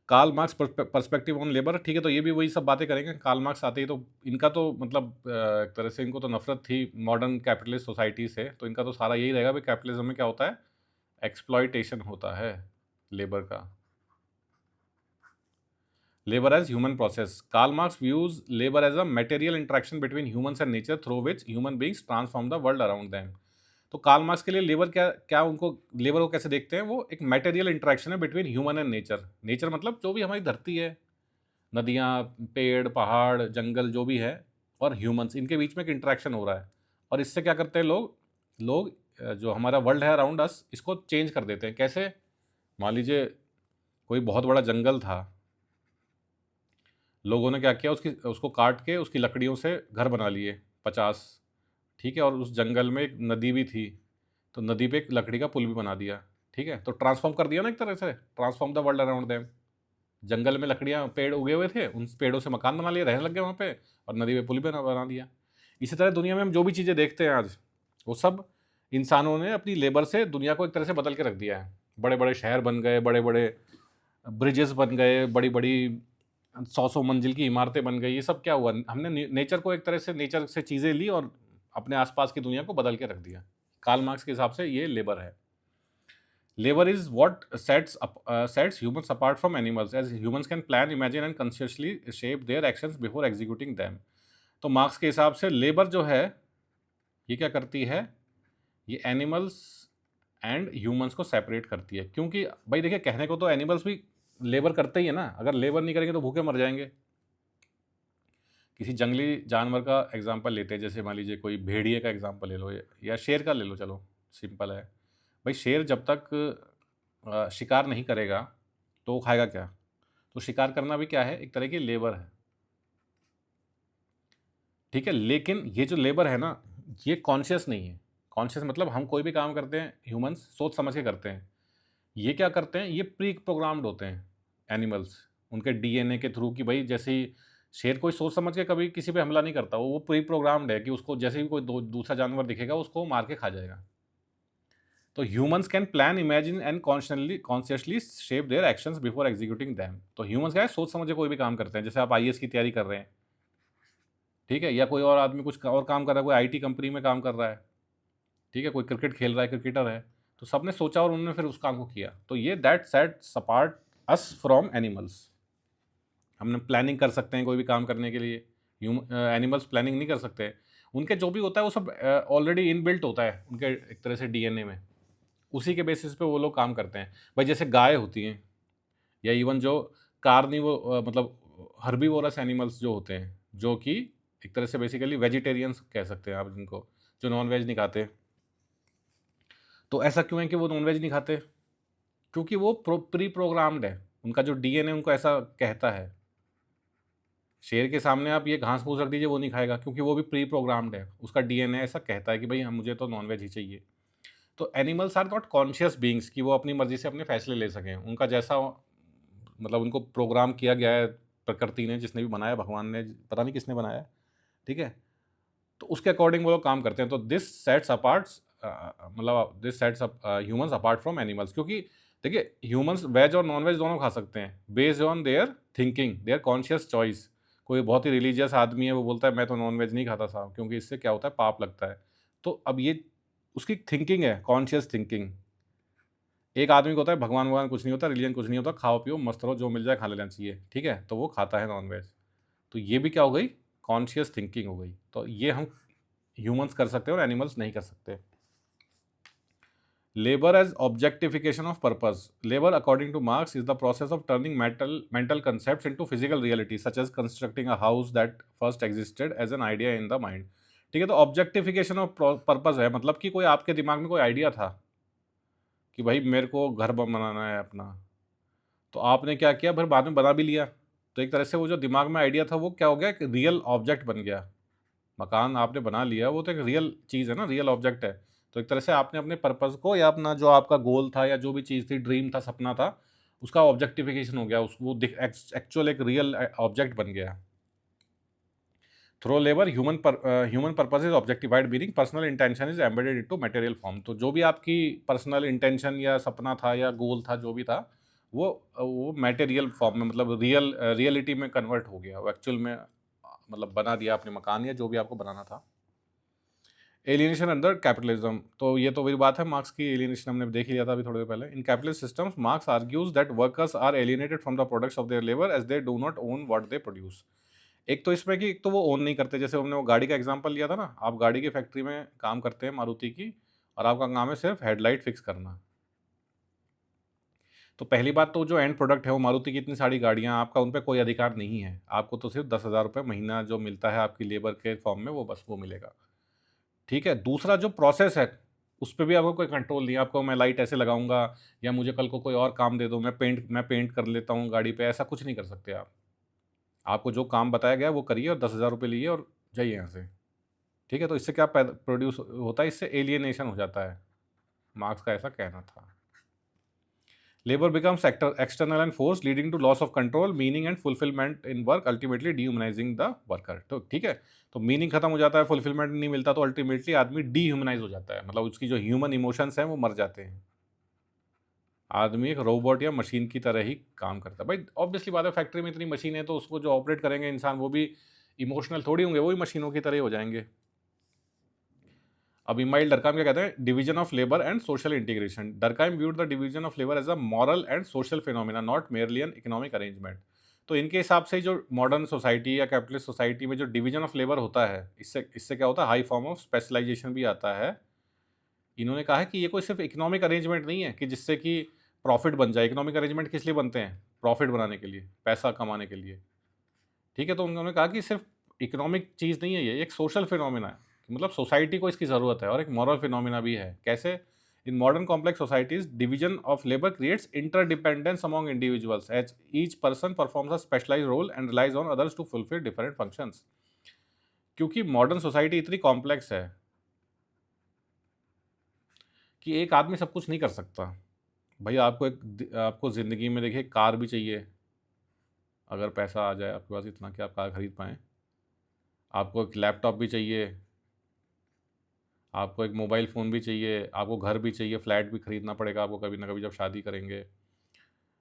Karl Marx perspective on labour, ठीक है, तो ये भी वही सब बातें करेंगे। कार्ल मार्क्स आते ही तो इनका तो मतलब एक तरह से इनको तो नफरत थी मॉडर्न कैपिटलिस्ट सोसाइटी से, तो इनका तो सारा यही रहेगा भाई कैपिटलिज्म में क्या होता है, एक्सप्लॉयटेशन होता है लेबर का। Labour as human process. Karl Marx views labour as a material interaction between humans and nature through which human beings transform the world around them. तो कार्ल मार्क्स के लिए लेबर क्या क्या उनको लेबर को कैसे देखते हैं, वो एक मटेरियल इंटरेक्शन है between human and nature. Nature मतलब जो भी हमारी धरती है, नदियाँ, पेड़, पहाड़, जंगल जो भी है, और ह्यूमंस, इनके बीच में एक इंटरेक्शन हो रहा है। और इससे क्या करते हैं लोग लोग जो हमारा वर्ल्ड है अराउंड अस, इसको चेंज कर देते हैं। कैसे? मान लीजिए कोई बहुत बड़ा जंगल था, लोगों ने क्या किया, उसको काट के उसकी लकड़ियों से घर बना लिए 50, ठीक है, और उस जंगल में एक नदी भी थी, तो नदी पे एक लकड़ी का पुल भी बना दिया, ठीक है, तो ट्रांसफॉर्म कर दिया ना एक तरह से, transform the world around them. जंगल में लकड़ियाँ पेड़ उगे हुए थे, उन पेड़ों से मकान बना लिए, रहने लग गए वहाँ पे, और नदी पे पुल भी बना बना दिया। इसी तरह दुनिया में हम जो भी चीज़ें देखते हैं आज, वो सब इंसानों ने अपनी लेबर से दुनिया को एक तरह से बदल के रख दिया है। बड़े बड़े शहर बन गए, बड़े बड़े ब्रिजेस बन गए, बड़ी बड़ी 100-100 मंजिल की इमारतें बन गई। ये सब क्या हुआ? हमने नेचर को एक तरह से, नेचर से चीज़ें ली और अपने आसपास की दुनिया को बदल के रख दिया। कार्ल मार्क्स के हिसाब से ये लेबर है। Labor is what sets humans apart from animals, as humans can plan, imagine and consciously shape their actions before executing them. तो मार्क्स के हिसाब से लेबर जो है, ये क्या करती है? ये एनिमल्स एंड ह्यूमंस को सेपरेट करती है। क्योंकि भाई देखिए, कहने को तो एनिमल्स भी लेबर करते ही है ना, अगर लेबर नहीं करेंगे तो भूखे मर जाएंगे। किसी जंगली जानवर का एग्जांपल लेते हैं, जैसे मान लीजिए कोई भेड़िए का एग्जांपल ले लो, या शेर का ले लो, चलो सिंपल है। भाई शेर जब तक शिकार नहीं करेगा तो वो खाएगा क्या? तो शिकार करना भी क्या है? एक तरह की लेबर है, ठीक है। लेकिन ये जो लेबर है ना, ये कॉन्शियस नहीं है। कॉन्शियस मतलब हम कोई भी काम करते हैं, ह्यूमंस सोच समझ के करते हैं। ये क्या करते हैं? ये प्री प्रोग्राम्ड होते हैं एनिमल्स, उनके डीएनए के थ्रू, कि भाई जैसे ही शेर कोई सोच समझ के कभी किसी पे हमला नहीं करता, वो प्री प्रोग्राम्ड है कि उसको जैसे ही कोई दूसरा जानवर दिखेगा उसको मार के खा जाएगा। तो humans can plan, imagine and consciously shape their actions before executing them. तो ह्यूमंस क्या है, सोच समझ के कोई भी काम करते हैं। जैसे आप आईएएस की तैयारी कर रहे हैं, ठीक है, या कोई और आदमी कुछ और काम कर रहा है, कोई आईटी कंपनी में काम कर रहा है, ठीक है, कोई क्रिकेट खेल रहा है, क्रिकेटर है, तो सबने सोचा और उन्होंने फिर उस काम को किया। तो ये that sets apart us from animals. हमने प्लानिंग कर सकते हैं कोई भी काम करने के लिए, एनिमल्स प्लानिंग नहीं कर सकते। उनके जो भी होता है वो सब ऑलरेडी इनबिल्ट होता है उनके एक तरह से डीएनए में, उसी के बेसिस पे वो लोग काम करते हैं। भाई जैसे गाय होती हैं, या इवन जो मतलब हर्बीवोरस एनिमल्स जो होते हैं, जो कि एक तरह से बेसिकली वेजिटेरियंस कह सकते हैं आप जिनको, जो नॉन वेज नहीं खाते। तो ऐसा क्यों है कि वो नॉन वेज नहीं खाते? क्योंकि वो प्री प्रोग्राम्ड है, उनका जो डीएनए उनको ऐसा कहता है। शेर के सामने आप ये घास फूस रख दीजिए, वो नहीं खाएगा, क्योंकि वो भी प्री प्रोग्राम्ड है, उसका डीएनए ऐसा कहता है कि भाई हम, मुझे तो नॉन वेज ही चाहिए। तो animals are not conscious beings कि वो अपनी मर्जी से अपने फैसले ले सकें। उनका जैसा मतलब उनको प्रोग्राम किया गया है प्रकृति ने, जिसने भी बनाया, भगवान ने, पता नहीं किसने बनाया, ठीक है, तो उसके अकॉर्डिंग वो लोग काम करते हैं। तो दिस सेट्स अपार्ट, मतलब this sets humans apart from animals. क्योंकि देखिए, ह्यूमंस वेज और नॉन वेज दोनों खा सकते हैं based on their thinking, their conscious choice. कोई बहुत ही रिलीजियस आदमी है, वो बोलता है मैं तो नॉन वेज नहीं खाता साहब, क्योंकि इससे क्या होता है, पाप लगता है। तो अब ये उसकी थिंकिंग है, कॉन्शियस थिंकिंग। एक आदमी को होता है भगवान भगवान कुछ नहीं होता, रिलीजन कुछ नहीं होता, खाओ पियो मस्त रहो, जो मिल जाए खा लेना चाहिए, ठीक है, तो वो खाता है नॉन वेज। तो ये भी क्या हो गई, कॉन्शियस थिंकिंग हो गई। तो ये हम ह्यूमंस कर सकते हैं और एनिमल्स नहीं कर सकते। Labour as objectification of purpose. Labour according to Marx is the process of turning mental concept into physical reality, such as constructing a house that first existed as an idea in the mind. ठीक है, तो objectification of purpose है, मतलब कि कोई आपके दिमाग में कोई आइडिया था कि भाई मेरे को घर बनाना है अपना, तो आपने क्या किया, फिर बाद में बना भी लिया। तो एक तरह से वो जो दिमाग में आइडिया था वो क्या हो गया, एक रियल ऑब्जेक्ट बन गया। मकान आपने बना लिया, वो तो एक रियल चीज़ है ना, रियल ऑब्जेक्ट है। तो एक तरह से आपने अपने पर्पस को, या अपना जो आपका गोल था, या जो भी चीज़ थी, ड्रीम था, सपना था, उसका ऑब्जेक्टिफिकेशन हो गया, उस वो एक्चुअल एक रियल ऑब्जेक्ट बन गया। Through labour human purpose is objectified, meaning personal intention is embedded into material form. तो जो भी आपकी पर्सनल इंटेंशन या सपना था या गोल था, जो भी था, वो मटेरियल फॉर्म में, मतलब रियलिटी में कन्वर्ट हो गया, वो एक्चुअल में मतलब बना दिया आपने मकान या जो भी आपको बनाना था। एलियनेशन अंडर कैपिटलिज्म, तो ये तो वही बात है, मार्क्स की एलियनेशन हमने देख ही लिया था अभी थोड़ी देर पहले। In capitalist systems Marx argues that workers are alienated from the products of their labour as they do not own what they produce. एक तो इसमें कि एक तो वो ओन नहीं करते, जैसे हमने वो गाड़ी का एग्जांपल लिया था ना, आप गाड़ी की फैक्ट्री में काम करते हैं मारुति की, और आपका काम है सिर्फ हेडलाइट फिक्स करना। तो पहली बात तो जो एंड प्रोडक्ट है वो मारुति की इतनी सारी गाड़ियाँ, आपका उन पे कोई अधिकार नहीं है। आपको तो सिर्फ 10,000 रुपये महीना जो मिलता है आपकी लेबर के फॉर्म में, वो बस वो मिलेगा। ठीक है, दूसरा जो प्रोसेस है उस पे भी आपको कोई कंट्रोल नहीं है। आपको मैं लाइट ऐसे लगाऊंगा, या मुझे कल को कोई और काम दे दो, मैं पेंट कर लेता हूँ गाड़ी पे, ऐसा कुछ नहीं कर सकते आप। आपको जो काम बताया गया वो करिए और 10,000 रुपये लिए और जाइए यहाँ से। ठीक है, तो इससे क्या प्रोड्यूस होता है, इससे एलियनेशन हो जाता है। मार्क्स का ऐसा कहना था। Labour becomes external and forced leading to loss of control, meaning and fulfillment in work, ultimately dehumanizing the worker। तो ठीक है, तो मीनिंग खत्म हो जाता है, फुलफिलमेंट नहीं मिलता, तो अल्टीमेटली आदमी डीह्यूमनाइज हो जाता है, मतलब उसकी जो ह्यूमन इमोशंस हैं वो मर जाते हैं। आदमी एक रोबोट या मशीन की तरह ही काम करता है। भाई ऑब्वियसली बात है, फैक्ट्री में इतनी मशीन है तो उसको जो ऑपरेट करेंगे इंसान, वो भी इमोशनल थोड़ी होंगे, वो भी मशीनों की तरह ही हो जाएंगे। अब इमाइल डरकाम क्या कहते हैं, division of labour and social integration. Durkheim viewed the division of labour as a moral and social phenomena, not merely an economic arrangement. तो इनके हिसाब से जो मॉडर्न सोसाइटी या कैपिटलिस्ट सोसाइटी में जो डिवीजन ऑफ लेबर होता है, इससे इससे क्या होता है, हाई फॉर्म ऑफ स्पेशलाइजेशन भी आता है। इन्होंने कहा है कि ये कोई सिर्फ इकोनॉमिक अरेंजमेंट नहीं है कि जिससे कि प्रॉफिट बन जाए। इकोनॉमिक अरेंजमेंट किस लिए बनते हैं, प्रॉफिट बनाने के लिए, पैसा कमाने के लिए। ठीक है, तो उन्होंने कहा कि सिर्फ इकोनॉमिक चीज़ नहीं है, ये एक सोशल फिनोमिना है, मतलब सोसाइटी को इसकी ज़रूरत है, और एक मॉरल फिनोमिना भी है। कैसे? In modern complex societies division of labour creates interdependence among individuals as each person performs a specialised role and relies on others to fulfil different functions. क्योंकि मॉडर्न सोसाइटी इतनी कॉम्प्लेक्स है कि एक आदमी सब कुछ नहीं कर सकता। भाई आपको ज़िंदगी में देखिए कार भी चाहिए, अगर पैसा आ जाए आपके पास इतना कि आप कार खरीद पाएँ। आपको एक लैपटॉप भी चाहिए, आपको एक मोबाइल फ़ोन भी चाहिए, आपको घर भी चाहिए, फ्लैट भी खरीदना पड़ेगा आपको कभी ना कभी जब शादी करेंगे।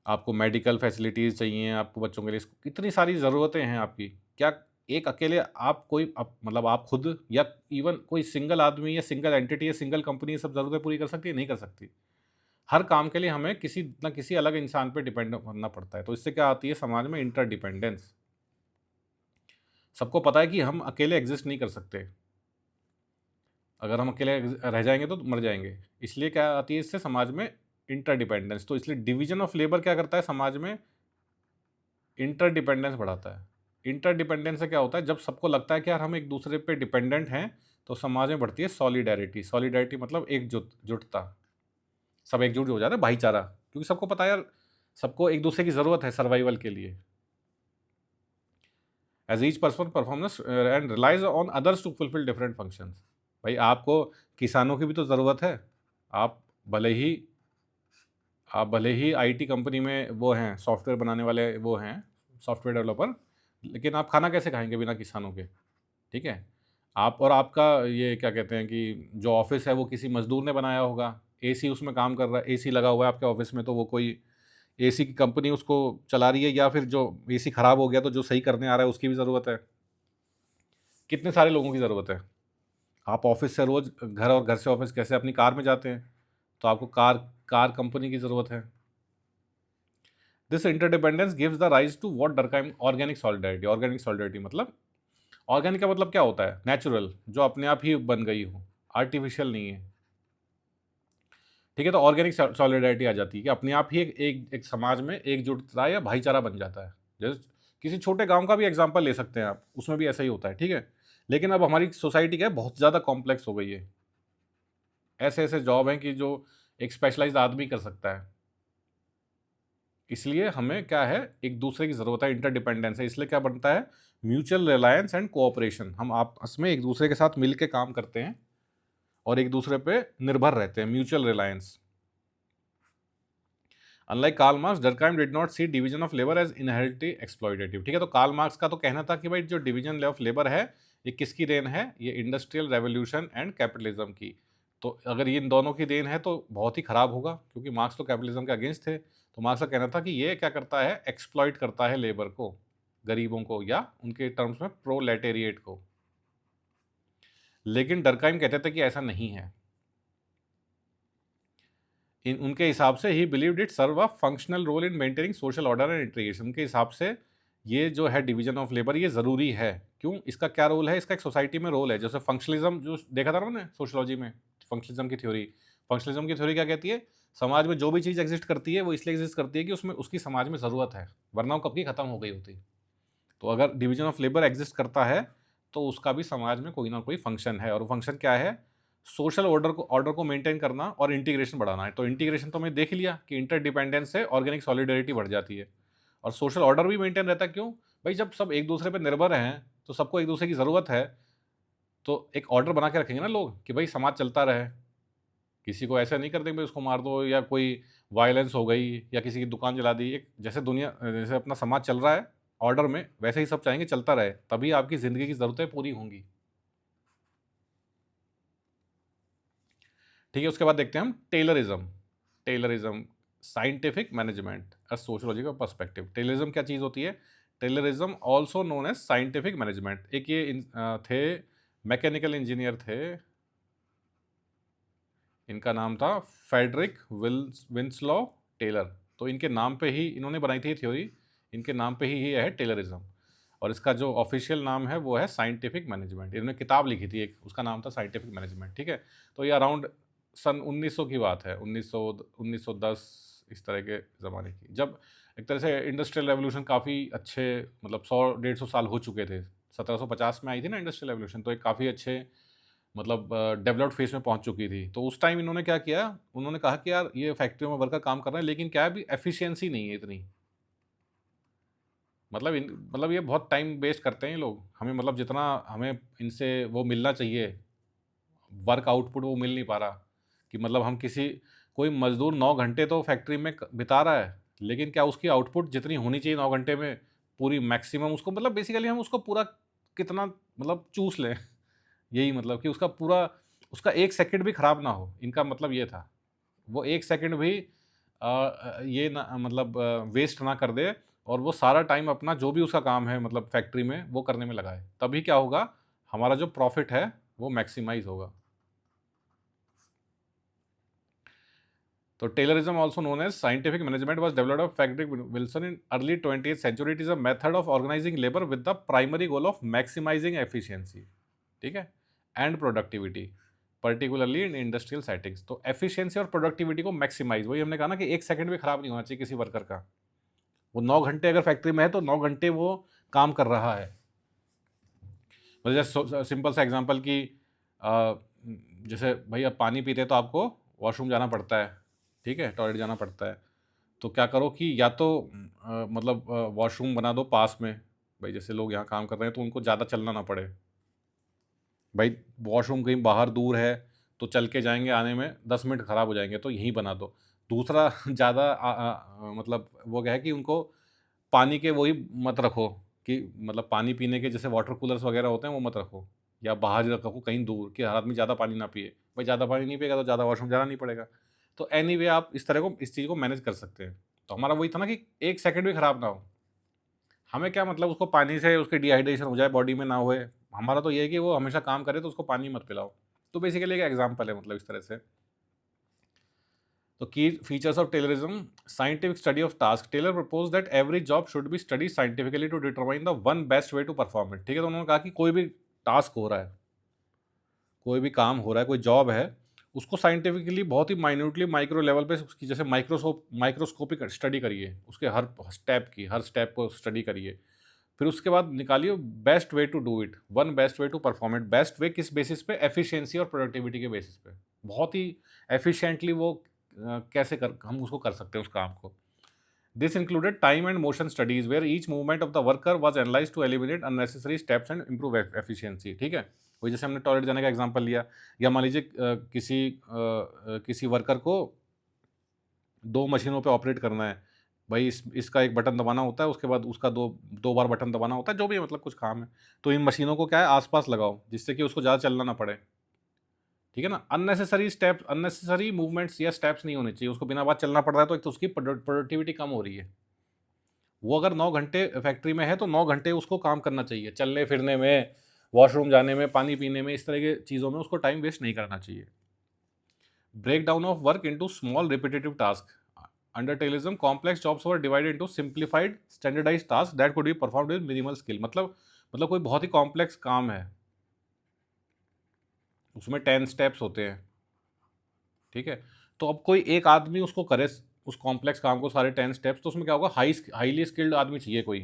आपको मेडिकल फैसिलिटीज़ चाहिए, आपको बच्चों के लिए कितनी सारी ज़रूरतें हैं आपकी। क्या एक अकेले आप कोई मतलब आप खुद या इवन कोई सिंगल आदमी या सिंगल एंटिटी या सिंगल कंपनी ये सब ज़रूरतें पूरी कर सकती है? नहीं कर सकती। हर काम के लिए हमें किसी न किसी अलग इंसान पे डिपेंड होना पड़ता है। तो इससे क्या आती है समाज में, इंटरडिपेंडेंस। सबको पता है कि हम अकेले एग्ज़िस्ट नहीं कर सकते। अगर हम अकेले रह जाएँगे तो मर जाएँगे। इसलिए क्या आती है इससे समाज में, इंटरडिपेंडेंस। तो इसलिए डिवीज़न ऑफ लेबर क्या करता है समाज में, इंटरडिपेंडेंस बढ़ाता है। इंटरडिपेंडेंस से क्या होता है, जब सबको लगता है कि यार हम एक दूसरे पे डिपेंडेंट हैं, तो समाज में बढ़ती है सॉलिडैरिटी। सॉलिडैरिटी मतलब जुटता। सब एकजुट हो जाता है, भाईचारा। क्योंकि सबको पता है यार, सबको एक दूसरे की ज़रूरत है सर्वाइवल के लिए। As each person performance and relies on others to fulfil different functions. भाई आपको किसानों की भी तो ज़रूरत है। आप भले ही आप भले ही आईटी कंपनी में वो हैं, सॉफ्टवेयर बनाने वाले वो हैं, सॉफ्टवेयर डेवलपर, लेकिन आप खाना कैसे खाएंगे बिना किसानों के? ठीक है, आप और आपका ये क्या कहते हैं कि जो ऑफिस है वो किसी मजदूर ने बनाया होगा। एसी उसमें काम कर रहा है, एसी लगा हुआ है आपके ऑफिस में, तो वो कोई एसी की कंपनी उसको चला रही है, या फिर जो एसी खराब हो गया तो जो सही करने आ रहा है उसकी भी ज़रूरत है। कितने सारे लोगों की ज़रूरत है। आप ऑफिस से रोज़ घर और घर से ऑफिस कैसे अपनी कार में जाते हैं, तो आपको कार कार कंपनी की ज़रूरत है। This interdependence gives the rise to what Durkheim organic solidarity. Organic solidarity मतलब, ऑर्गेनिक का मतलब क्या होता है, नेचुरल, जो अपने आप ही बन गई हो, आर्टिफिशियल नहीं है। ठीक है, तो ऑर्गेनिक सॉलिडरिटी आ जाती है कि अपने आप ही एक समाज में एकजुटता या भाईचारा बन जाता है। जैसे किसी छोटे गांव का भी एग्जांपल ले सकते हैं आप, उसमें भी ऐसा ही होता है। ठीक है, लेकिन अब हमारी सोसाइटी क्या है, बहुत ज़्यादा कॉम्प्लेक्स हो गई है। ऐसे ऐसे जॉब हैं कि जो एक स्पेशलाइज्ड आदमी कर सकता है। इसलिए हमें क्या है, एक दूसरे की ज़रूरत है, इंटरडिपेंडेंस है। इसलिए क्या बनता है, म्यूचुअल रिलायंस एंड कोऑपरेशन। हम आपस में एक दूसरे के साथ मिल के काम करते हैं और एक दूसरे पे निर्भर रहते हैं, mutual reliance. Unlike Karl Marx, Durkheim did not see division of labour as inherently exploitative. ठीक है, तो कार्ल मार्क्स का तो कहना था कि भाई जो डिवीजन ऑफ लेबर है, ये किसकी देन है, ये इंडस्ट्रियल रेवोल्यूशन एंड कैपिटलिज्म की। तो अगर ये इन दोनों की देन है तो बहुत ही खराब होगा, क्योंकि मार्क्स तो कैपिटलिज्म के अगेंस्ट थे। तो मार्क्स का कहना था कि ये क्या करता है, एक्सप्लॉइट करता है लेबर को, गरीबों को, या उनके टर्म्स में प्रोलेटेरिएट को। लेकिन डरकाइम कहते थे कि ऐसा नहीं है। उनके हिसाब से ही believed it serve a functional role in maintaining social order and integration. उनके हिसाब से ये जो है डिवीजन ऑफ लेबर ये ज़रूरी है। क्यों? इसका क्या रोल है? इसका एक सोसाइटी में रोल है। जैसे फंक्शनलिज्म जो देखा था ना मैंने सोशियोलॉजी में, फंक्शनलिज्म की थ्योरी। फंक्शनलिज्म की थ्योरी क्या कहती है? समाज में जो भी चीज़ एग्जिस्ट करती है वो इसलिए एग्जिस्ट करती है कि उसमें उसकी समाज में ज़रूरत है, वरना वो कब की खत्म हो गई होती। तो अगर डिवीजन ऑफ लेबर एग्जिस्ट करता है तो उसका भी समाज में कोई ना कोई फंक्शन है, और वो फंक्शन क्या है? सोशल ऑर्डर को मेंटेन करना और इंटीग्रेशन बढ़ाना है। तो इंटीग्रेशन तो हमने देख लिया कि इंटरडिपेंडेंस से ऑर्गेनिक सॉलिडेरिटी बढ़ जाती है, और सोशल ऑर्डर भी मेंटेन रहता है। क्यों भाई? जब सब एक दूसरे पर निर्भर हैं तो सबको एक दूसरे की ज़रूरत है, तो एक ऑर्डर बना के रखेंगे ना लोग कि भाई समाज चलता रहे। किसी को ऐसा नहीं कर देंगे उसको मार दो, या कोई वायलेंस हो गई, या किसी की दुकान जला दी। एक जैसे दुनिया, जैसे अपना समाज चल रहा है ऑर्डर में, वैसे ही सब चाहेंगे चलता रहे, तभी आपकी ज़िंदगी की ज़रूरतें पूरी होंगी। ठीक है, उसके बाद देखते हैं हम Taylorism. Taylorism scientific management a sociological perspective. Taylorism क्या चीज़ होती है? Taylorism also known as scientific management. एक ये थे मैकेनिकल इंजीनियर थे, इनका नाम था फेडरिक विंसलॉ टेलर। तो इनके नाम पे ही इन्होंने बनाई थी थ्योरी, इनके नाम पे ही ये है टेलरिज्म, और इसका जो ऑफिशियल नाम है वो है साइंटिफिक मैनेजमेंट। इन्होंने किताब लिखी थी एक, उसका नाम था साइंटिफिक मैनेजमेंट। ठीक है, तो ये अराउंड सन 1900 की बात है, 1910 इस तरह के ज़माने की, जब एक तरह से इंडस्ट्रियल रेवोल्यूशन काफ़ी अच्छे, मतलब 100-150 साल हो चुके थे। 1750 में आई थी ना इंडस्ट्रियल रेवोल्यूशन, तो एक काफ़ी अच्छे, मतलब डेवलप्ड फेज में पहुंच चुकी थी। तो उस टाइम इन्होंने क्या किया? उन्होंने कहा कि यार ये फैक्ट्रियों में वर्कर काम कर रहे हैं, लेकिन क्या है, अभी एफिशिएंसी नहीं है इतनी। मतलब ये बहुत टाइम वेस्ट करते हैं ये लोग हमें, मतलब जितना हमें इनसे वो मिलना चाहिए, वर्क आउटपुट, वो मिल नहीं पा रहा। कि मतलब हम किसी, कोई मजदूर 9 घंटे तो फैक्ट्री में बिता रहा है, लेकिन क्या उसकी आउटपुट जितनी होनी चाहिए 9 घंटे में, पूरी मैक्सिमम उसको, मतलब बेसिकली हम उसको पूरा कितना, मतलब चूस लें। यही मतलब कि उसका पूरा, उसका 1 सेकंड भी खराब ना हो, इनका मतलब ये था। वो 1 सेकंड भी ये ना, मतलब वेस्ट ना कर दे, और वो सारा टाइम अपना जो भी उसका काम है मतलब फैक्ट्री में, वो करने में लगाए। तभी क्या होगा? हमारा जो प्रॉफ़िट है वो मैक्सिमाइज़ होगा। तो Taylorism also known as scientific management was developed by Frederick Wilson in early 20th century. It is a method of organising labour with the primary goal of maximising efficiency, ठीक है, and productivity, particularly in industrial settings. तो efficiency और productivity को maximise, वही हमने कहा ना कि 1 सेकंड भी खराब नहीं होना चाहिए किसी वर्कर का। वो 9 घंटे अगर फैक्ट्री में है तो 9 घंटे वो काम कर रहा है। मतलब जैसे सिंपल सा एग्जांपल कि अ, जैसे भाई आप पानी पीते हैं तो आपको वॉशरूम जाना पड़ता है, ठीक है, टॉयलेट जाना पड़ता है। तो क्या करो कि या तो मतलब वॉशरूम बना दो पास में, भाई जैसे लोग यहाँ काम कर रहे हैं तो उनको ज़्यादा चलना ना पड़े। भाई वॉशरूम कहीं बाहर दूर है तो चल के जाएंगे, आने में 10 मिनट ख़राब हो जाएंगे, तो यहीं बना दो। दूसरा ज़्यादा मतलब वो क्या है कि उनको पानी के वही मत रखो, कि मतलब पानी पीने के जैसे वाटर कूलर्स वगैरह होते हैं वो मत रखो, या बाहर ही रखो कहीं दूर, कि हर आदमी ज़्यादा पानी ना पिए। भाई ज़्यादा पानी नहीं पिएगा तो ज़्यादा वॉशरूम जाना नहीं पड़ेगा। तो एनीवे आप इस तरह को, इस चीज़ को मैनेज कर सकते हैं। तो हमारा वही था ना कि 1 सेकंड भी खराब ना हो। हमें क्या मतलब उसको पानी से उसकी डिहाइड्रेशन हो जाए, बॉडी में ना होए। हमारा तो ये है कि वो हमेशा काम करे तो उसको पानी मत पिलाओ। तो बेसिकली एक एग्जाम्पल है, मतलब इस तरह से। तो key features of Taylorism, scientific study of task. Taylor propose that every job should be study scientifically to determine the one best way to perform it. ठीक है, तो उन्होंने कहा कि कोई भी टास्क हो रहा है, कोई भी काम हो रहा है, कोई जॉब है, उसको साइंटिफिकली बहुत ही माइन्यूटली माइक्रो लेवल पे उसकी जैसे माइक्रोस्कोपिक स्टडी करिए, उसके हर स्टेप को स्टडी करिए। फिर उसके बाद निकालिए best way to do it, one best way to perform it. Best way किस बेसिस पे? एफिशिएंसी और प्रोडक्टिविटी के बेसिस पे। बहुत ही एफिशिएंटली वो कैसे कर, हम उसको कर सकते हैं उस काम को। This included time and motion studies where each movement of the worker was analysed to eliminate unnecessary steps and improve efficiency. ठीक है, वही जैसे हमने टॉयलेट जाने का एग्जांपल लिया, या मान लीजिए किसी वर्कर को 2 मशीनों पे ऑपरेट करना है। भाई इसका एक बटन दबाना होता है, उसके बाद उसका दो दो बार बटन दबाना होता है, जो भी है मतलब कुछ काम है। तो इन मशीनों को क्या है, आस-पास लगाओ, जिससे कि उसको ज़्यादा चलना ना पड़े। ठीक है ना? अननेसेसरी मूवमेंट्स या स्टेप्स नहीं होने चाहिए। उसको बिना बात चलना पड़ रहा है तो एक तो उसकी प्रोडक्टिविटी कम हो रही है। वो अगर 9 घंटे फैक्ट्री में है तो 9 घंटे उसको काम करना चाहिए, चलने-फिरने में, वॉशरूम जाने में, पानी पीने में, इस तरह की चीज़ों में उसको टाइम वेस्ट नहीं करना चाहिए। Break down of work into small repetitive task. Under Taylorism complex jobs were divided into simplified standardised task that could be performed with minimal skill. मतलब कोई बहुत ही कॉम्प्लेक्स काम है, उसमें 10 स्टेप्स होते हैं, ठीक है? तो अब कोई एक आदमी उसको करे, उस कॉम्प्लेक्स काम को, सारे 10 स्टेप्स, तो उसमें क्या होगा, हाईली स्किल्ड आदमी चाहिए कोई,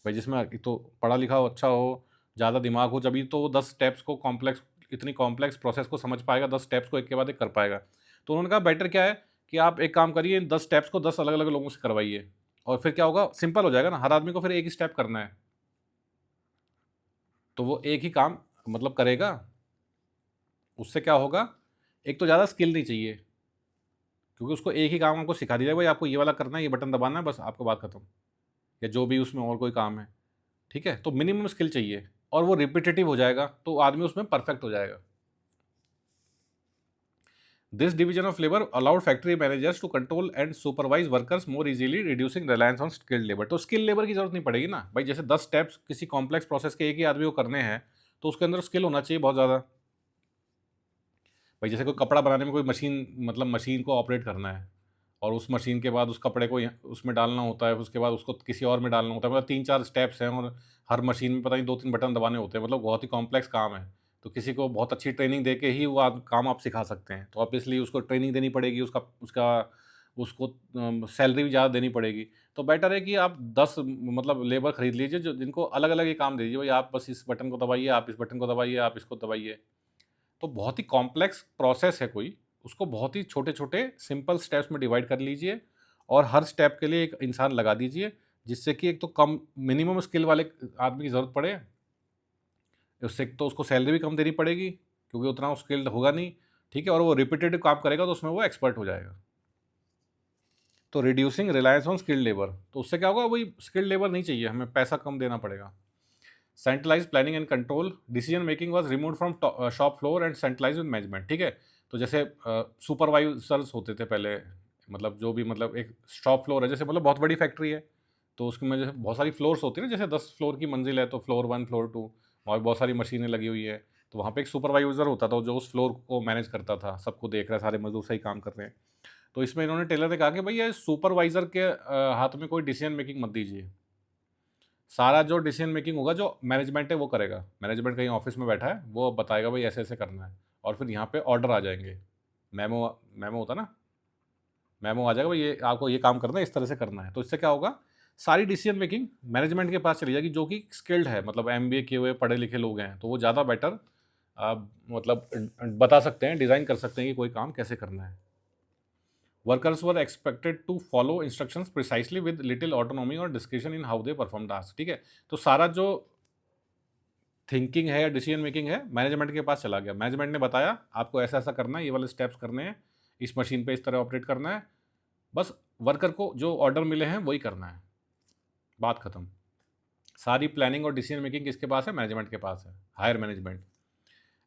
भाई जिसमें एक तो पढ़ा लिखा हो, अच्छा हो, ज़्यादा दिमाग हो, जभी तो वो 10 स्टेप्स को कॉम्प्लेक्स, इतनी कॉम्प्लेक्स प्रोसेस को समझ पाएगा, 10 स्टेप्स को एक के बाद एक कर पाएगा। तो उन्होंने कहा बेटर क्या है कि आप एक काम करिए, इन 10 स्टेप्स को 10 अलग अलग लोगों से करवाइए, और फिर क्या होगा, सिंपल हो जाएगा ना, हर आदमी को फिर एक ही स्टेप करना है, तो वो एक ही काम मतलब करेगा। उससे क्या होगा, एक तो ज़्यादा स्किल नहीं चाहिए, क्योंकि उसको एक ही काम आपको सिखा दिया जाएगा, भाई आपको ये वाला करना है, ये बटन दबाना है, बस आपको बात खत्म, या जो भी उसमें और कोई काम है, ठीक है? तो मिनिमम स्किल चाहिए, और वो रिपीटेटिव हो जाएगा, तो आदमी उसमें परफेक्ट हो जाएगा। This division of labour allowed factory managers to control and supervise workers more easily, reducing reliance on skilled labour. तो स्किल लेबर की जरूरत नहीं पड़ेगी ना भाई, जैसे 10 स्टेप्स किसी कॉम्प्लेक्स प्रोसेस के एक ही आदमी को करने हैं, तो उसके अंदर स्किल होना चाहिए बहुत ज़्यादा। भाई जैसे कोई कपड़ा बनाने में कोई मशीन, मतलब मशीन को ऑपरेट करना है, और उस मशीन के बाद उस कपड़े को उसमें डालना होता है, उसके बाद उसको किसी और में डालना होता है, मतलब 3-4 स्टेप्स हैं, और हर मशीन में पता नहीं 2-3 बटन दबाने होते हैं, मतलब बहुत ही कॉम्प्लेक्स काम है। तो किसी को बहुत अच्छी ट्रेनिंग दे के ही वो काम आप सिखा सकते हैं, तो ऑब्वियसली उसको ट्रेनिंग देनी पड़ेगी, उसका उसका उसको सैलरी भी ज़्यादा देनी पड़ेगी। तो बेटर है कि आप 10 मतलब लेबर खरीद लीजिए, जो जिनको अलग अलग ये काम दे दीजिए, भाई आप बस इस बटन को दबाइए, आप इस बटन को दबाइए, आप इसको दबाइए। तो बहुत ही कॉम्प्लेक्स प्रोसेस है कोई, उसको बहुत ही छोटे-छोटे सिंपल स्टेप्स में डिवाइड कर लीजिए, और हर स्टेप के लिए एक इंसान लगा दीजिए, जिससे कि एक तो कम मिनिमम स्किल वाले आदमी की ज़रूरत पड़े, उससे एक तो उसको सैलरी भी कम देनी पड़ेगी, क्योंकि उतना वो स्किल्ड होगा नहीं, ठीक है? और वो रिपिटेटिव काम करेगा, तो उसमें वो एक्सपर्ट हो जाएगा। तो reducing reliance on skilled labour, तो उससे क्या होगा, वही स्किल्ड लेबर नहीं चाहिए, हमें पैसा कम देना पड़ेगा। Centralise planning and control, decision making was removed from shop floor and centralise with management, ठीक है? तो जैसे सुपरवाइजर्स होते थे पहले, मतलब जो भी, मतलब एक शॉप फ्लोर है, जैसे मतलब बहुत बड़ी फैक्ट्री है, तो उसमें जैसे बहुत सारी फ्लोर्स होती है ना, जैसे 10 फ्लोर की मंजिल है, तो फ्लोर 1, फ्लोर 2, और बहुत सारी मशीनें लगी हुई है, तो वहाँ पे एक सुपरवाइजर होता था जो उस फ्लोर को मैनेज करता था, सबको देख रहा है, सारे मजदूर सही काम कर रहे हैं। तो इसमें इन्होंने, टेलर ने कहा कि भाई ये सुपरवाइजर के हाथ में कोई डिसीजन मेकिंग मत दीजिए, सारा जो डिसीजन मेकिंग होगा, जो मैनेजमेंट है वो करेगा। मैनेजमेंट कहीं ऑफिस में बैठा है, वो बताएगा भाई ऐसे ऐसे करना है, और फिर यहाँ पे ऑर्डर आ जाएंगे, मेमो मेमो होता ना, मेमो आ जाएगा भाई ये आपको ये काम करना है, इस तरह से करना है। तो इससे क्या होगा, सारी डिसीजन मेकिंग मैनेजमेंट के पास चली जाएगी, जो कि स्किल्ड है, मतलब एमबीए किए हुए पढ़े लिखे लोग हैं, तो वो ज़्यादा बेटर मतलब बता सकते हैं, डिज़ाइन कर सकते हैं कि कोई काम कैसे करना है। Workers were expected to follow instructions precisely with little autonomy और description in how they perform task, ठीक है? तो सारा जो थिंकिंग है या डिसीजन मेकिंग है, मैनेजमेंट के पास चला गया, मैनेजमेंट ने बताया आपको ऐसा ऐसा करना है, ये वाले स्टेप्स करने हैं, इस मशीन पे इस तरह ऑपरेट करना है, बस वर्कर को जो ऑर्डर मिले हैं वही करना है, बात खत्म। सारी प्लानिंग और डिसीजन मेकिंग किसके पास है, मैनेजमेंट के पास है, higher management.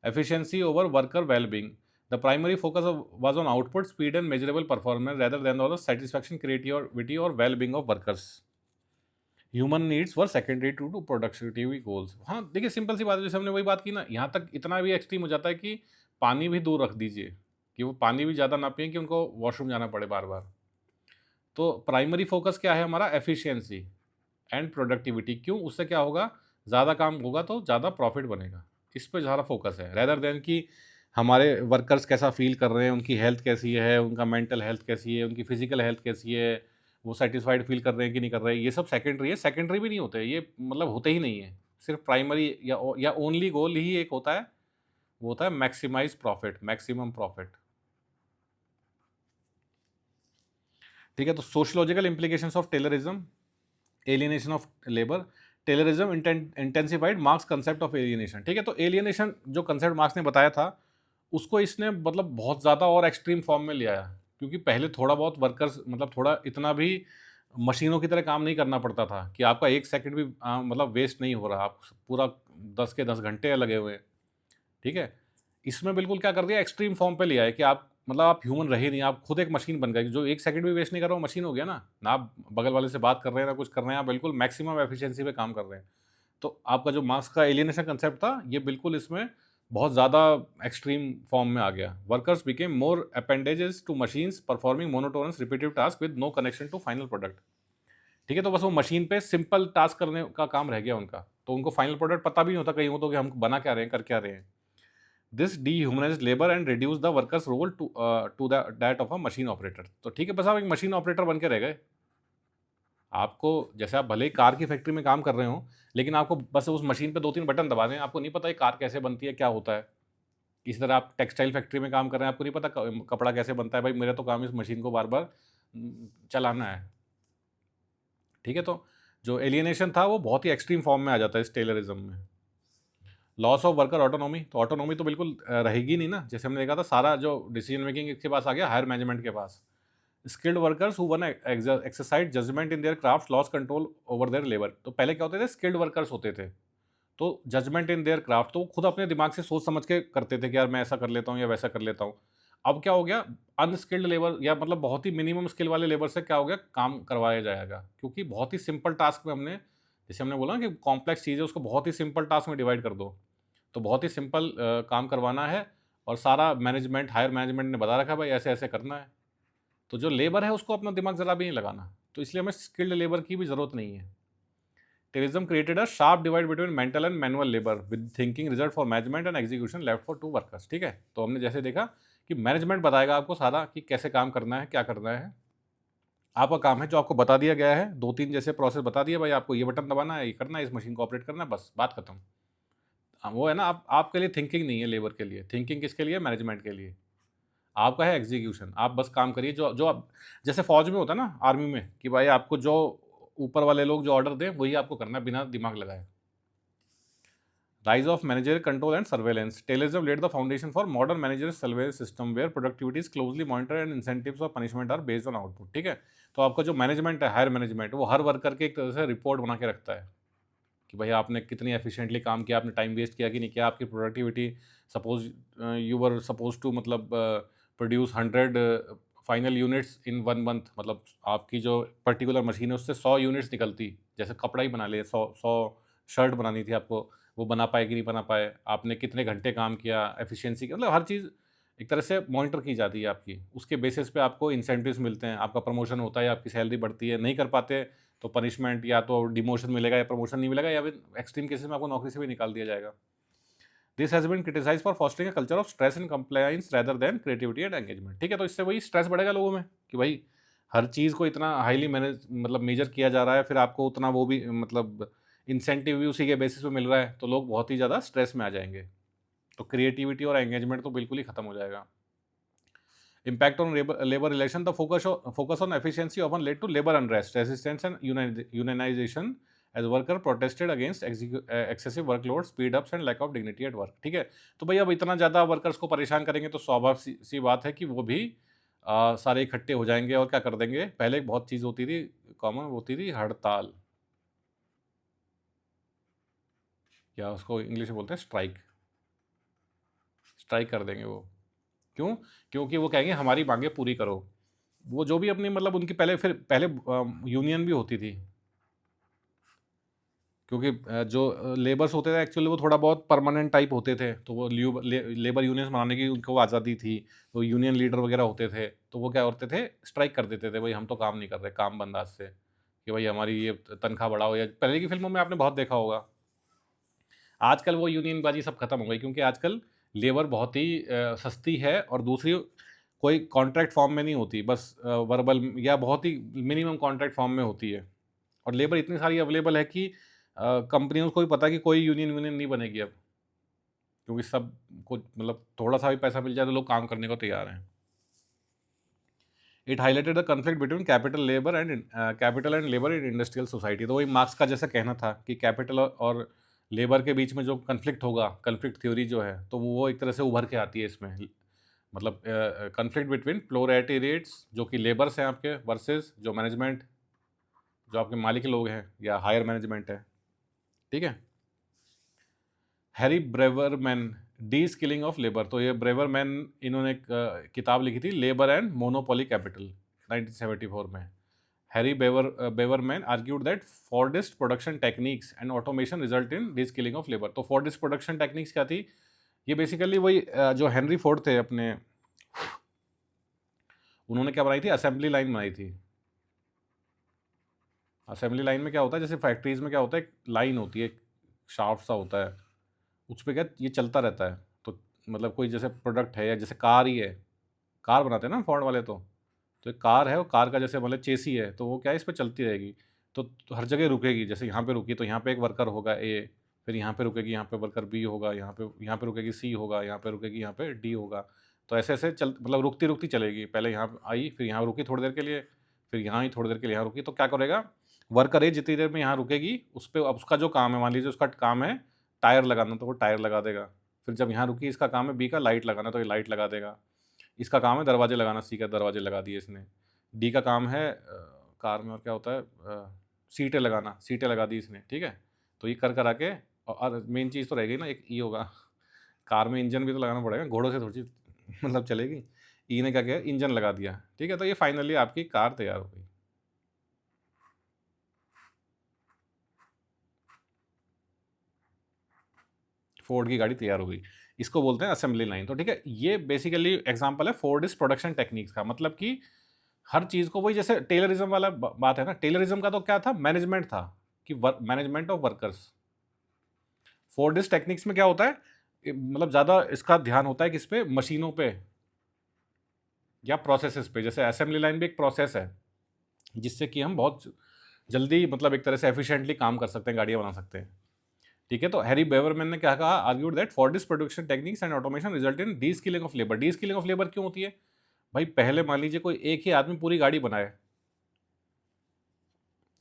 Efficiency over worker wellbeing, the primary focus was on output, speed and measurable performance rather than on the satisfaction, creativity और well-being of workers. Human needs were secondary to productivity goals. हाँ देखिए, simple सी बात है, जैसे हमने वही बात की ना, यहाँ तक इतना भी एक्सट्रीम हो जाता है कि पानी भी दूर रख दीजिए, कि वो पानी भी ज़्यादा ना पिए कि उनको वॉशरूम जाना पड़े बार बार। तो प्राइमरी फोकस क्या है हमारा, एफिशिएंसी एंड प्रोडक्टिविटी। क्यों, उससे क्या होगा, ज़्यादा काम होगा तो ज़्यादा प्रॉफिट बनेगा, इस पर ज़्यादा फोकस है, रेदर देन कि हमारे वर्कर्स कैसा फील कर रहे हैं, उनकी हेल्थ कैसी है, उनका मेंटल हेल्थ कैसी है, उनकी फिजिकल हेल्थ कैसी है, वो सेटिस्फाइड फील कर रहे हैं कि नहीं कर रहे हैं, ये सब सेकेंडरी है, सेकेंडरी भी नहीं होते ये, मतलब होते ही नहीं है। सिर्फ प्राइमरी या ओनली गोल ही एक होता है, वो होता है मैक्सिमाइज प्रॉफिट, मैक्सिमम प्रॉफिट, ठीक है? तो sociological implications of Taylorism, alienation of labour. Taylorism intensified marks concept of alienation, ठीक है? तो एलियनेशन जो कंसेप्ट मार्क्स ने बताया था, उसको इसने मतलब बहुत ज़्यादा और एक्सट्रीम फॉर्म में ले आया, क्योंकि पहले थोड़ा बहुत वर्कर्स, मतलब थोड़ा इतना भी मशीनों की तरह काम नहीं करना पड़ता था कि आपका 1 सेकंड भी मतलब वेस्ट नहीं हो रहा, आप पूरा 10 के 10 घंटे लगे हुए हैं, ठीक है? इसमें बिल्कुल क्या कर दिया, एक्सट्रीम फॉर्म पे लिया है कि आप मतलब आप ह्यूमन रहे नहीं, आप खुद एक मशीन बन गए, जो 1 सेकंड भी वेस्ट नहीं कर रहा, वो मशीन हो गया ना, ना आप बगल वाले से बात कर रहे हैं, ना कुछ कर रहे हैं, आप बिल्कुल मैक्सिमम एफिशिएंसी पे काम कर रहे हैं। तो आपका जो मार्क्स का एलियनेशन कंसेप्ट था, ये बिल्कुल इसमें बहुत ज़्यादा एक्सट्रीम फॉर्म में आ गया। Workers became more appendages to machines performing monotonous repetitive task with no connection to final product. ठीक है, तो बस वो मशीन पे सिंपल टास्क करने का काम रह गया उनका, तो उनको फाइनल प्रोडक्ट पता भी नहीं होता कहीं वो, तो कि हम बना क्या रहे हैं, कर क्या रहे हैं। This dehumanised labour and reduce the workers role to that of a machine operator. तो ठीक है, बस आप एक मशीन ऑपरेटर बन के रह गए। आपको जैसे आप भले ही कार की फैक्ट्री में काम कर रहे हो, लेकिन आपको बस उस मशीन पे 2-3 बटन दबाने हैं, आपको नहीं पता ये कार कैसे बनती है, क्या होता है। इसी तरह आप टेक्सटाइल फैक्ट्री में काम कर रहे हैं, आपको नहीं पता कपड़ा कैसे बनता है, भाई मेरा तो काम इस मशीन को बार-बार चलाना है। ठीक है, तो जो एलियनेशन था वो बहुत ही एक्सट्रीम फॉर्म में आ जाता है इस टेलरिज्म में। लॉस ऑफ वर्कर ऑटोनॉमी, तो ऑटोनॉमी तो बिल्कुल रहेगी नहीं ना, जैसे हमने देखा था सारा जो डिसीजन मेकिंग इसके पास आ गया, हायर मैनेजमेंट के पास। Skilled workers who once exercise judgement in their craft loss control over their labour. तो पहले क्या होते थे, स्किल्ड वर्कर्स होते थे, तो जजमेंट इन देयर क्राफ्ट, तो वो खुद अपने दिमाग से सोच समझ के करते थे कि यार मैं ऐसा कर लेता हूँ या वैसा कर लेता हूँ। अब क्या हो गया, अनस्किल्ड लेबर या मतलब बहुत ही मिनिमम स्किल वाले लेबर से क्या हो गया, काम करवाया जाएगा, क्योंकि बहुत ही सिंपल टास्क में हमने, जैसे हमने बोला ना कि कॉम्प्लेक्स चीज़ है उसको बहुत ही सिंपल टास्क में डिवाइड कर दो, तो बहुत ही सिंपल काम करवाना है, और सारा मैनेजमेंट, हायर मैनेजमेंट ने बता रखा है भाई ऐसे ऐसे करना है, तो जो लेबर है उसको अपना दिमाग ज़रा भी नहीं लगाना, तो इसलिए हमें स्किल्ड लेबर की भी ज़रूरत नहीं है। Taylorism created a sharp divide between mental and manual labour with thinking result for management and execution left for to workers. ठीक है, तो हमने जैसे देखा कि मैनेजमेंट बताएगा आपको सारा कि कैसे काम करना है, क्या करना है। आपका काम है जो आपको बता दिया गया है, 2-3 जैसे प्रोसेस बता दिया, भाई आपको ये बटन दबाना है, ये करना है, इस मशीन को ऑपरेट करना है, बस बात खत्म। वो है ना, आप आपके लिए थिंकिंग नहीं है लेबर के लिए, थिंकिंग किसके लिए, मैनेजमेंट के लिए। आपका है एग्जीक्यूशन, आप बस काम करिए जो जो आप, जैसे फौज में होता है ना, आर्मी में, कि भाई आपको जो ऊपर वाले लोग जो ऑर्डर दें वही आपको करना है बिना दिमाग लगाए। Rise of managerial control and surveillance. Taylorism laid the foundation for modern managerial surveillance system where productivity is closely monitored and incentives or punishment are based on output. ठीक है, तो आपका जो मैनेजमेंट है, हायर मैनेजमेंट, वो हर worker के एक तरह से रिपोर्ट बना के रखता है कि भाई आपने कितनी एफिशिएंटली काम किया, आपने टाइम वेस्ट किया कि नहीं किया, आपकी productivity, suppose you were suppose to मतलब produce 100 final units in 1 month, मतलब आपकी जो पर्टिकुलर मशीन है उससे 100 यूनिट्स निकलती, जैसे कपड़ा ही बना ले, 100 शर्ट बनानी थी आपको, वो बना पाए कि नहीं बना पाए, आपने कितने घंटे काम किया, एफिशिएंसी, मतलब हर चीज़ एक तरह से मॉनिटर की जाती है आपकी, उसके बेसिस पे आपको इंसेंटिव्स मिलते हैं, आपका प्रमोशन होता है या आपकी सैलरी बढ़ती है, नहीं कर पाते तो पनिशमेंट, या तो डिमोशन मिलेगा या प्रमोशन नहीं मिलेगा, या फिर एक्सट्रीम केसेस में आपको नौकरी से भी निकाल दिया जाएगा। This has been criticise for fostering a culture of stress and compliance rather than creativity and engagement. ठीक है, तो इससे वही स्ट्रेस बढ़ेगा लोगों में कि भाई हर चीज़ को इतना हाईली मैनेज मतलब मेजर किया जा रहा है, फिर आपको उतना वो भी मतलब इंसेंटिव भी उसी के बेसिस पे मिल रहा है, तो लोग बहुत ही ज़्यादा स्ट्रेस में आ जाएंगे, तो क्रिएटिविटी और एंगेजमेंट तो बिल्कुल ही खत्म हो जाएगा। Impact on labor relation, the focus on efficiency often led to labor unrest, resistance and unionization as worker protested against excessive workload, speed ups and lack of dignity at work। ठीक है, तो भाई अब इतना ज़्यादा वर्कर्स को परेशान करेंगे तो स्वाभाविक सी बात है कि वो भी सारे इकट्ठे हो जाएंगे और क्या कर देंगे। पहले एक बहुत चीज़ होती थी, कॉमन होती थी हड़ताल, या उसको इंग्लिश में बोलते हैं स्ट्राइक। स्ट्राइक कर देंगे वो, क्यों? क्योंकि वो कहेंगे हमारी मांगे पूरी करो। वो जो भी अपनी मतलब उनकी पहले यूनियन भी होती थी, क्योंकि जो लेबर्स होते थे एक्चुअली वो थोड़ा बहुत परमानेंट टाइप होते थे, तो वो लेबर यूनियंस बनाने की उनको आज़ादी थी, तो यूनियन लीडर वगैरह होते थे, तो वो क्या करते थे, स्ट्राइक कर देते थे, भाई हम तो काम नहीं कर रहे, काम बंद आज से, कि भाई हमारी ये तनख्वाह बढ़ाओ, या पहले की फिल्मों में आपने बहुत देखा होगा। आजकल वो यूनियनबाजी सब खत्म हो गई, क्योंकि आजकल लेबर बहुत ही सस्ती है, और दूसरी कोई कॉन्ट्रैक्ट फॉर्म में नहीं होती, बस वर्बल या बहुत ही मिनिमम कॉन्ट्रैक्ट फॉर्म में होती है, और लेबर इतनी सारी अवेलेबल है कि कंपनियों को भी पता है कि कोई यूनियन यूनियन नहीं बनेगी अब, क्योंकि सब को मतलब थोड़ा सा भी पैसा मिल जाए तो लोग काम करने को तैयार हैं। It highlighted the conflict between capital and labour in industrial society. तो वही मार्क्स का जैसा कहना था कि कैपिटल और लेबर के बीच में जो कन्फ्लिक्ट होगा, कन्फ्लिक्ट थ्योरी जो है, तो वो एक तरह से उभर के आती है इसमें, मतलब कन्फ्लिक्ट बिटवीन प्रोलेटेरिएट्स जो कि लेबर्स हैं आपके, वर्सेस जो मैनेजमेंट, जो आपके मालिक लोग हैं या हायर मैनेजमेंट है। ठीक है, Harry Braverman, D skilling of labour. तो ये ब्रेवरमैन, इन्होंने एक किताब लिखी थी, लेबर एंड मोनोपोली कैपिटल, 1974 में। Harry Braverman argued that Fordist production techniques and automation result in deskilling of labour. तो फोर्डिस्ट प्रोडक्शन टेक्निक्स क्या थी? ये बेसिकली वही जो हेनरी फोर्ड थे अपने, उन्होंने क्या बनाई थी? असेंबली लाइन बनाई थी। असेंबली लाइन में क्या होता है, जैसे फैक्ट्रीज में क्या होता है, एक लाइन होती है, एक शाफ्ट सा होता है, उस पर क्या ये चलता रहता है। तो मतलब कोई जैसे प्रोडक्ट है, या जैसे कार ही है, कार बनाते हैं ना फोर्ड वाले, तो एक कार है, वो कार का जैसे मतलब चेसी है, तो वो क्या है, इस पर चलती रहेगी। तो हर जगह रुकेगी, जैसे यहाँ पे रुकी तो यहाँ पे एक वर्कर होगा ए, फिर यहाँ पे रुकेगी, यहाँ पे वर्कर बी होगा, यहाँ पे रुकेगी सी होगा, यहाँ पे रुकेगी, यहाँ पे डी होगा। तो ऐसे ऐसे चल मतलब रुकती रुकती चलेगी, पहले यहाँ आई, फिर यहाँ रुकी थोड़ी देर के लिए, फिर यहाँ ही थोड़ी देर के लिए यहाँ रुकी। तो क्या करेगा वर्कर ए, जितनी देर में यहाँ रुकेगी उस पर, अब उसका जो काम है, मान लीजिए उसका काम है टायर लगाना, तो वो टायर लगा देगा। फिर जब यहाँ रुकी, इसका काम है बी का लाइट लगाना, तो ये लाइट लगा देगा। इसका काम है दरवाजे लगाना, सी का दरवाजे लगा दिए इसने। डी का काम है कार में और क्या होता है, सीटें लगाना, सीटें लगा दी इसने, ठीक है। तो ये कर आके, और मेन चीज़ तो रहेगी ना, एक ई होगा, कार में इंजन भी तो लगाना पड़ेगा, घोड़ों से थोड़ी सी मतलब चलेगी। ई ने क्या किया, इंजन लगा दिया, ठीक है। तो ये फाइनली आपकी कार तैयार हो गई। फोर्ड की गाड़ी तैयार हो गई, इसको बोलते हैं असेंबली लाइन। तो ठीक है, ये बेसिकली एग्जांपल है फोर्ड इज प्रोडक्शन टेक्निक्स का। मतलब कि हर चीज़ को, वही जैसे टेलरिज्म वाला बात है ना, टेलरिज्म का तो क्या था, मैनेजमेंट था, कि management of workers. Ford is techniques में क्या होता है, मतलब ज़्यादा इसका ध्यान होता है किस पे, मशीनों पे या प्रोसेसेस पे। जैसे असेंबली लाइन भी एक प्रोसेस है, जिससे कि हम बहुत जल्दी, मतलब एक तरह से एफिशिएंटली काम कर सकते हैं, गाड़ियाँ बना सकते हैं, ठीक है। तो हैरी बेवरमैन ने क्या कहा, argued that Fordist production techniques and automation result in deskilling of labour. Deskilling of labour क्यों होती है भाई? पहले मान लीजिए कोई एक ही आदमी पूरी गाड़ी बनाए,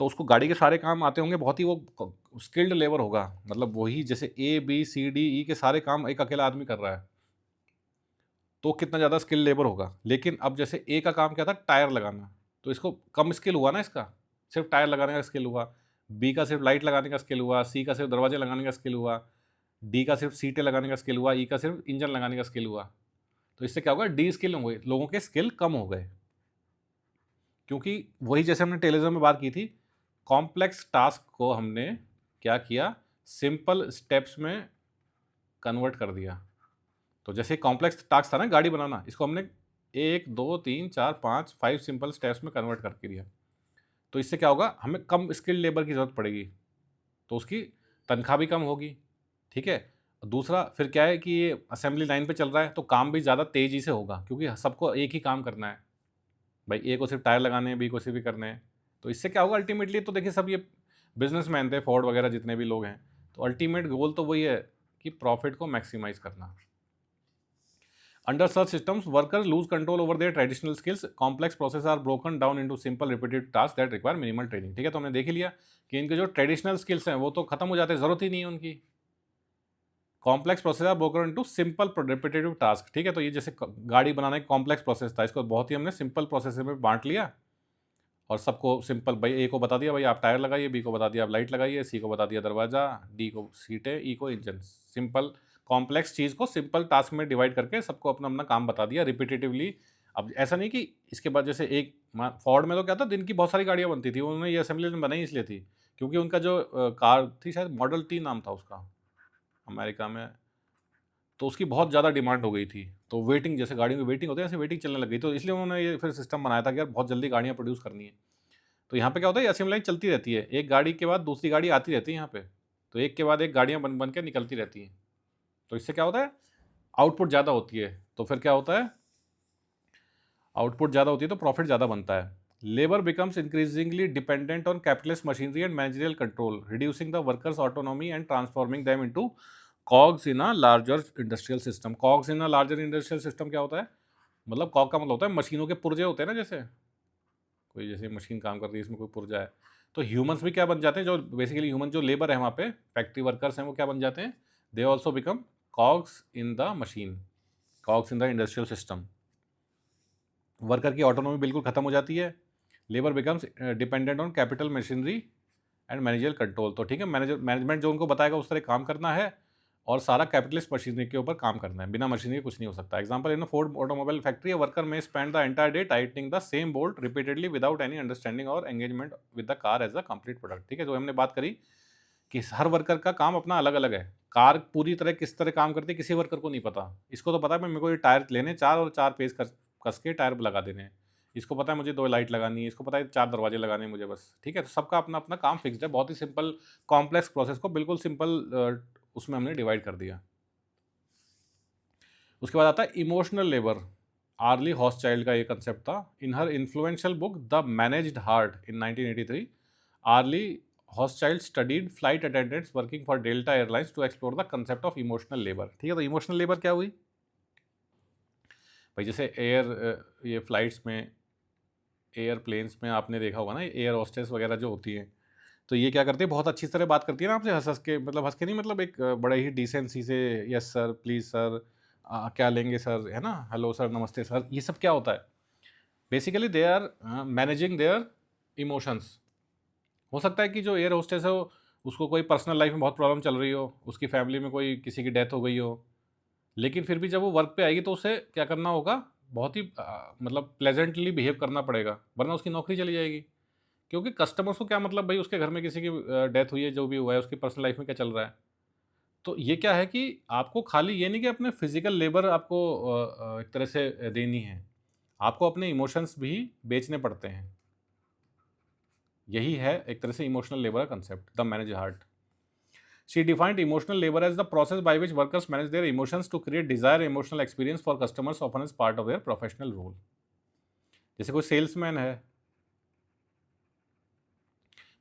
तो उसको गाड़ी के सारे काम आते होंगे, बहुत ही वो स्किल्ड लेबर होगा, मतलब वही जैसे A B C D E के सारे काम एक अकेला आदमी कर रहा है, तो कितना ज़्यादा स्किल्ड लेबर होगा। लेकिन अब जैसे ए का काम क्या था, टायर लगाना, तो इसको कम स्किल हुआ ना, इसका सिर्फ टायर लगाने का स्किल हुआ। बी का सिर्फ लाइट लगाने का स्किल हुआ, सी का सिर्फ दरवाजे लगाने का स्किल हुआ, डी का सिर्फ सीटें लगाने का स्किल हुआ, ई का सिर्फ इंजन लगाने का स्किल हुआ। तो इससे क्या होगा, डी स्किल हो गए, लोगों के स्किल कम हो गए। क्योंकि वही जैसे हमने टेलीविजन में बात की थी, कॉम्प्लेक्स टास्क को हमने क्या किया, सिंपल स्टेप्स में कन्वर्ट कर दिया। तो जैसे कॉम्प्लेक्स टास्क था ना गाड़ी बनाना, इसको हमने 1 2 3 4 5 सिंपल स्टेप्स में कन्वर्ट करके दिया। तो इससे क्या होगा, हमें कम स्किल्ड लेबर की ज़रूरत पड़ेगी, तो उसकी तनख्वाह भी कम होगी, ठीक है। दूसरा फिर क्या है कि ये असेंबली लाइन पे चल रहा है, तो काम भी ज़्यादा तेज़ी से होगा, क्योंकि सबको एक ही काम करना है भाई, ए को सिर्फ टायर लगाने हैं, बी को सिर्फ भी करने हैं। तो इससे क्या होगा अल्टीमेटली, तो देखिए सब ये बिजनेसमैन थे, फोर्ड वगैरह जितने भी लोग हैं, तो अल्टीमेट गोल तो वही है कि प्रॉफिट को मैक्सिमाइज करना। Under such systems, workers lose control over their traditional skills. Complex processes are broken down into simple repetitive tasks that require minimal training. ठीक है, तो हमने देख ही लिया कि इनके जो ट्रेडिशनल स्किल्स हैं वो तो खत्म हो जाते हैं, ज़रूरत ही नहीं है उनकी। Complex process are broken into simple repetitive task. ठीक है, तो ये जैसे गाड़ी बनाना एक कॉम्प्लेक्स प्रोसेस था, इसको बहुत ही हमने सिंपल प्रोसेस में बांट लिया, और सबको सिंपल, भाई ए को बता दिया भाई आप टायर लगाइए, बी को बता दिया आप लाइट लगाइए, सी को बता दिया दरवाज़ा, डी को सीटें, ई को इंजन। सिंपल कॉम्प्लेक्स चीज़ को सिंपल टास्क में डिवाइड करके सबको अपना अपना काम बता दिया रिपीटेटिवली। अब ऐसा नहीं कि इसके बाद जैसे एक फोर्ड में तो क्या था, दिन की बहुत सारी गाड़ियाँ बनती थी, उन्होंने ये असेंबली लाइन बनाई इसलिए थी क्योंकि उनका जो कार थी, शायद मॉडल टी नाम था उसका अमेरिका में, तो उसकी बहुत ज़्यादा डिमांड हो गई थी। तो वेटिंग, जैसे गाड़ियों की वेटिंग होती है, ऐसे वेटिंग चलने लग गई, तो इसलिए उन्होंने ये फिर सिस्टम बनाया था कि यार बहुत जल्दी गाड़ियाँ प्रोड्यूस करनी है। तो यहाँ पे क्या होता है, असेंबली लाइन चलती रहती है, एक गाड़ी के बाद दूसरी गाड़ी आती रहती है यहाँ पे, तो एक के बाद एक गाड़ियाँ बन बन के निकलती रहती हैं। तो इससे क्या होता है, आउटपुट ज़्यादा होती है, तो फिर क्या होता है, आउटपुट ज़्यादा होती है तो प्रॉफिट ज़्यादा बनता है। Labour becomes increasingly dependent on capitalist machinery and managerial control, reducing the workers autonomy and transforming them into COGS in a larger industrial system. COGS in a larger industrial system क्या होता है, मतलब कॉग का मतलब होता है मशीनों के पुर्जे होते हैं ना, जैसे कोई जैसे मशीन काम कर रही है, इसमें कोई पुर्जा है, तो ह्यूमंस भी क्या बन जाते हैं, जो बेसिकली ह्यूमन जो लेबर है वहाँ पे, फैक्ट्री वर्कर्स हैं, वो क्या बन जाते हैं, they also become COGS in the machine, COGS in the industrial system. Worker की ऑटोनॉमी बिल्कुल खत्म हो जाती है, labour becomes dependent on capital machinery and managerial control. तो ठीक है, मैनेजमेंट जो उनको बताएगा उस तरह काम करना है, और सारा कैपिटलिस्ट मशीनरी के ऊपर काम करना है, बिना मशीनरी के कुछ नहीं हो सकता। Example in Ford automobile factory, worker may spend the entire day tightening the same bolt repeatedly without any understanding और engagement with the car as a complete product. ठीक है, जो हमने बात करी कि हर वर्कर का काम अपना अलग अलग है। कार पूरी तरह किस तरह काम करती है किसी वर्कर को नहीं पता। इसको तो पता है मेरे को ये टायर लेने चार और चार पेज कस के टायर लगा देने हैं। इसको पता है मुझे 2 लाइट लगानी है, इसको पता है 4 दरवाजे लगाने हैं मुझे बस। ठीक है, तो सबका अपना अपना काम फिक्स्ड है। बहुत ही सिंपल कॉम्प्लेक्स प्रोसेस को बिल्कुल सिंपल उसमें हमने डिवाइड कर दिया। उसके बाद आता है इमोशनल लेबर। आर्ली हॉसचाइल्ड का ये कंसेप्ट था। In her influential book The Managed Heart in 1983, Arlie Hochschild studied flight attendants working for Delta Airlines to explore the concept of emotional labour. ठीक है, तो इमोशनल लेबर क्या हुई भाई? जैसे ये फ्लाइट्स में, एयरप्लेन्स में आपने देखा होगा ना, एयर होस्टेस वगैरह जो होती हैं, तो ये क्या करती है, बहुत अच्छी तरह बात करती है ना आपसे, हंस हंस के, मतलब हंस के नहीं, मतलब एक बड़े ही डिसेंसी से, यस सर, प्लीज़ सर, क्या लेंगे सर, है ना, हेलो सर, नमस्ते सर। ये सब क्या होता है? Basically they are managing their emotions. हो सकता है कि जो एयर होस्टेस है उसको कोई पर्सनल लाइफ में बहुत प्रॉब्लम चल रही हो, उसकी फैमिली में कोई किसी की डेथ हो गई हो, लेकिन फिर भी जब वो वर्क पे आएगी तो उसे क्या करना होगा, बहुत ही मतलब प्लेजेंटली बिहेव करना पड़ेगा, वरना उसकी नौकरी चली जाएगी। क्योंकि कस्टमर्स को क्या मतलब भाई, उसके घर में किसी की डेथ हुई है, जो भी हुआ है, उसकी पर्सनल लाइफ में क्या चल रहा है। तो ये क्या है कि आपको खाली ये नहीं कि अपने फिजिकल लेबर आपको एक तरह से देनी है, आपको अपने इमोशंस भी बेचने पड़ते हैं। यही है एक तरह से इमोशनल लेबर का concept, the manage heart. She defined emotional labor as the process by which workers manage their emotions to create desired emotional experience for customers, often as part of their professional role। जैसे कोई salesman है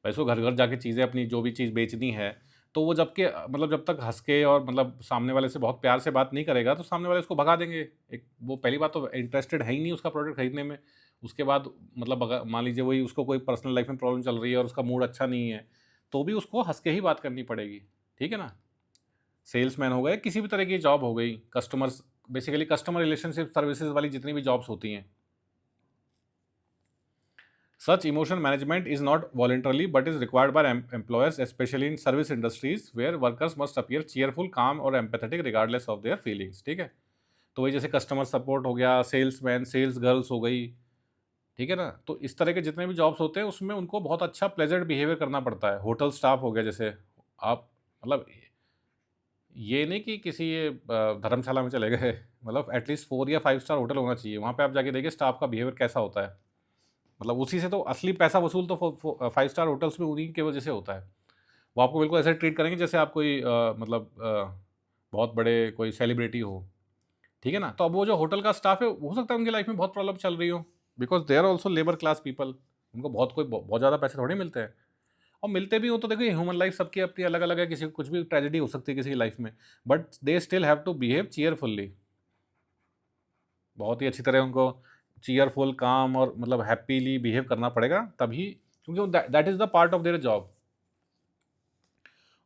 भाई, उसको घर घर जाके चीज़ें, अपनी जो भी चीज़ बेचनी है, तो वो मतलब जब तक हंस के और मतलब सामने वाले से बहुत प्यार से बात नहीं करेगा, तो सामने वाले उसको भगा देंगे। एक वो पहली बात तो इंटरेस्टेड है ही नहीं उसका प्रोडक्ट खरीदने में। उसके बाद मतलब अगर मान लीजिए वही उसको कोई पर्सनल लाइफ में प्रॉब्लम चल रही है और उसका मूड अच्छा नहीं है, तो भी उसको हंस के ही बात करनी पड़ेगी। ठीक है ना? सेल्समैन हो गए, किसी भी तरह की जॉब हो गई, customers, basically customer relationship services वाली जितनी भी जॉब्स होती हैं, such emotion management is not voluntarily but is required by employers, especially in service industries where workers must appear cheerful, calm और empathetic regardless of their feelings। ठीक है, तो वही जैसे कस्टमर सपोर्ट हो गया, सेल्समैन, सेल्स गर्ल्स हो गई, ठीक है ना, तो इस तरह के जितने भी जॉब्स होते हैं उसमें उनको बहुत अच्छा प्लेजेंट बिहेवियर करना पड़ता है। होटल स्टाफ हो गया, जैसे आप मतलब ये नहीं कि किसी ये धर्मशाला में चले गए, मतलब एटलीस्ट 4 या 5 स्टार होटल होना चाहिए, वहाँ पे आप जाके देखिए स्टाफ का बिहेवियर कैसा होता है। मतलब उसी से तो असली पैसा वसूल तो 5 स्टार होटल्स में उन्हीं की वजह से होता है। वो आपको बिल्कुल ऐसे ट्रीट करेंगे जैसे आप कोई मतलब बहुत बड़े कोई सेलिब्रिटी हो। ठीक है ना? तो अब वो जो होटल का स्टाफ है, हो सकता है उनकी लाइफ में बहुत प्रॉब्लम चल रही हो, because they are also labour class people. उनको बहुत ज़्यादा पैसे थोड़ी मिलते हैं, और मिलते भी हो तो देखिए ह्यूमन लाइफ सबकी अपनी अलग अलग है, किसी को कुछ भी ट्रेजेडी हो सकती है किसी की लाइफ में, but they still have to behave cheerfully. बहुत ही अच्छी तरह उनको चीयरफुल, काम और मतलब हैप्पीली बिहेव करना पड़ेगा तभी, क्योंकि that is the part of their job.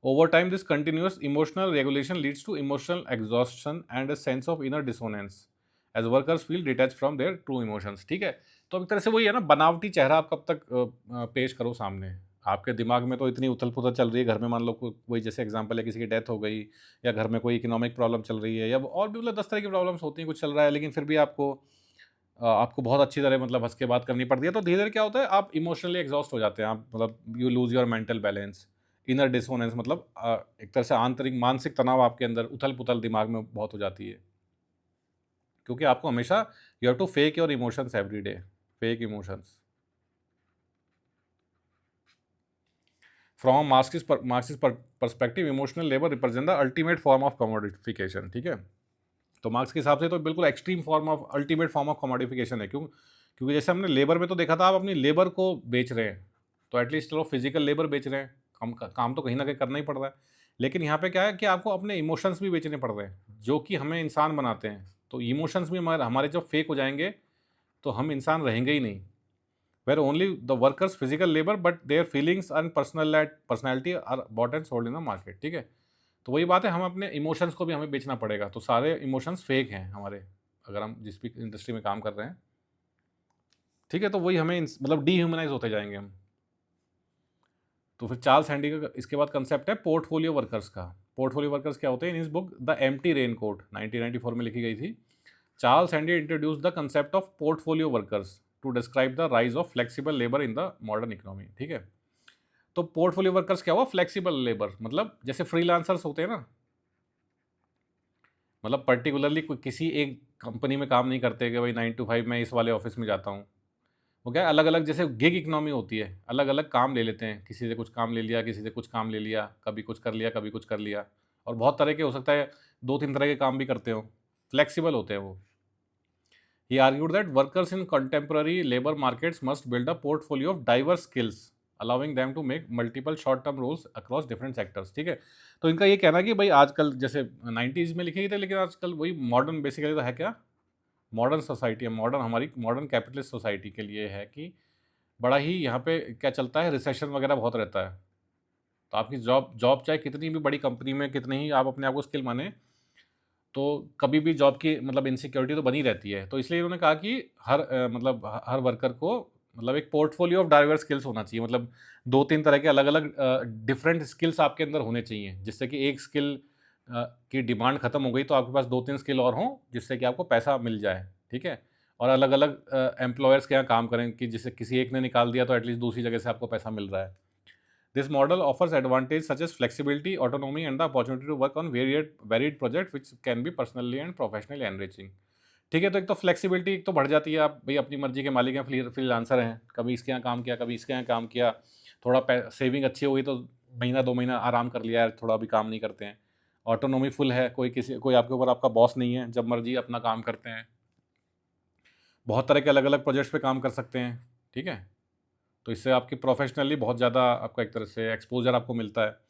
Over time this continuous emotional regulation leads to emotional exhaustion and a sense of inner dissonance as workers feel detach from their true emotions. ठीक है, तो एक तरह से वही है ना, बनावटी चेहरा आप कब तक पेश करो सामने। आपके दिमाग में तो इतनी उथल पुथल चल रही है, घर में मान लो वही जैसे एग्जांपल है, किसी की डेथ हो गई, या घर में कोई इकोनॉमिक प्रॉब्लम चल रही है, या और भी मतलब 10 तरह की प्रॉब्लम्स होती हैं, कुछ चल रहा है, लेकिन फिर भी आपको बहुत अच्छी तरह मतलब हंस के बात करनी पड़ती है, तो धीरे धीरे क्या होता है, आप इमोशनली एग्जॉस्ट हो जाते हैं, आप मतलब you lose your mental balance, inner dissonance, मतलब एक तरह से आंतरिक मानसिक तनाव आपके अंदर, उथल पुथल दिमाग में बहुत हो जाती है, क्योंकि आपको हमेशा you have to fake your emotions every day, fake emotions. From Marxist perspective emotional labour represent the ultimate form of commodification. ठीक है, तो मार्क्स के हिसाब से तो बिल्कुल extreme form of, ultimate form of commodification है। क्योंकि जैसे हमने लेबर में तो देखा था, आप अपनी लेबर को बेच रहे हैं, तो एटलीस्ट चलो फिजिकल लेबर बेच रहे हैं, काम तो कहीं ना कहीं करना ही पड़ रहा है, लेकिन यहाँ पे क्या है कि आपको अपने इमोशंस भी बेचने पड़ रहे हैं, जो कि हमें इंसान बनाते हैं। तो इमोशंस भी हमारे जब फेक हो जाएंगे तो हम इंसान रहेंगे ही नहीं। Where only the workers physical labour but their feelings and personality are bought and sold in the market. ठीक है, तो वही बात है, हम अपने इमोशंस को भी हमें बेचना पड़ेगा, तो सारे इमोशंस फेक हैं हमारे, अगर हम जिस भी इंडस्ट्री में काम कर रहे हैं। ठीक है, तो वही हमें मतलब डीह्यूमनाइज होते जाएंगे हम। तो फिर चार्ल्स हैंडी का इसके बाद कंसेप्ट है पोर्टफोलियो वर्कर्स का। पोर्टफोलियो वर्कर्स क्या होते हैं? इन इस बुक द एम्प्टी रेनकोट 1994 में लिखी गई थी। Charles Handy introduce the concept of portfolio workers to describe the rise of flexible labour in the modern economy. ठीक है, तो पोर्टफोलियो वर्कर्स क्या हुआ? फ्लेक्सिबल लेबर, मतलब जैसे फ्रीलांसर्स होते हैं ना, मतलब पर्टिकुलरली किसी एक कंपनी में काम नहीं करते कि भाई 9 to 5 मैं इस वाले ऑफिस में जाता हूँ। वो क्या है, अलग अलग जैसे गिग इकोनॉमी होती है, अलग अलग काम ले लेते हैं, किसी से कुछ काम ले लिया, किसी से कुछ काम ले लिया, कभी कुछ कर लिया, कभी कुछ कर लिया, और बहुत तरह के हो सकता है, 2-3 तरह के काम भी करते हो, फ्लेक्सिबल होते हैं वो। He argued that workers in contemporary labor markets must build a portfolio of diverse skills, allowing them to make multiple short-term roles across different sectors। ठीक है, तो इनका ये कहना है कि भाई आजकल जैसे 90s में लिखे गए थे, लेकिन आजकल वही मॉडर्न बेसिकली तो है क्या, मॉडर्न सोसाइटी है, मॉडर्न हमारी मॉडर्न कैपिटलिस्ट सोसाइटी के लिए है कि बड़ा ही यहाँ पे क्या चलता है, रिसेशन वगैरह बहुत रहता है। तो आपकी जॉब जॉब चाहे कितनी भी बड़ी कंपनी में, कितने ही आप अपने आप को स्किल माने, तो कभी भी जॉब की मतलब इनसिक्योरिटी तो बनी रहती है। तो इसलिए इन्होंने कहा कि मतलब हर वर्कर को मतलब एक पोर्टफोलियो ऑफ डाइवर्स स्किल्स होना चाहिए, मतलब 2-3 तरह के अलग-अलग डिफरेंट स्किल्स आपके अंदर होने चाहिए, जिससे कि एक स्किल की डिमांड खत्म हो गई तो आपके पास 2-3 स्किल और हों, जिससे कि आपको पैसा मिल जाए। ठीक है? और अलग-अलग एम्प्लॉयर्स के यहाँ काम करें कि जिससे किसी एक ने निकाल दिया तो एटलीस्ट दूसरी जगह से आपको पैसा मिल रहा है। This model offers advantages such as flexibility, autonomy, and the opportunity to work on varied projects which can be personally and professionally enriching। ठीक है, तो एक तो फ्लेक्सिबिलिटी एक तो बढ़ जाती है, आप भाई अपनी मर्जी के मालिक हैं, फ्रीलांसर हैं, कभी इसके यहाँ काम किया, कभी इसके यहाँ काम किया, थोड़ा सेविंग अच्छी हो गई तो महीना 2 महीना आराम कर लिया, यार थोड़ा अभी काम नहीं करते हैं। ऑटोनोमी फुल है, कोई आपके ऊपर आपका बॉस नहीं है, जब मर्जी अपना काम करते हैं, बहुत तरह के अलग अलग प्रोजेक्ट्स पे काम कर सकते हैं। ठीक है, तो इससे आपकी प्रोफेशनली बहुत ज़्यादा आपको एक तरह से एक्सपोजर आपको मिलता है।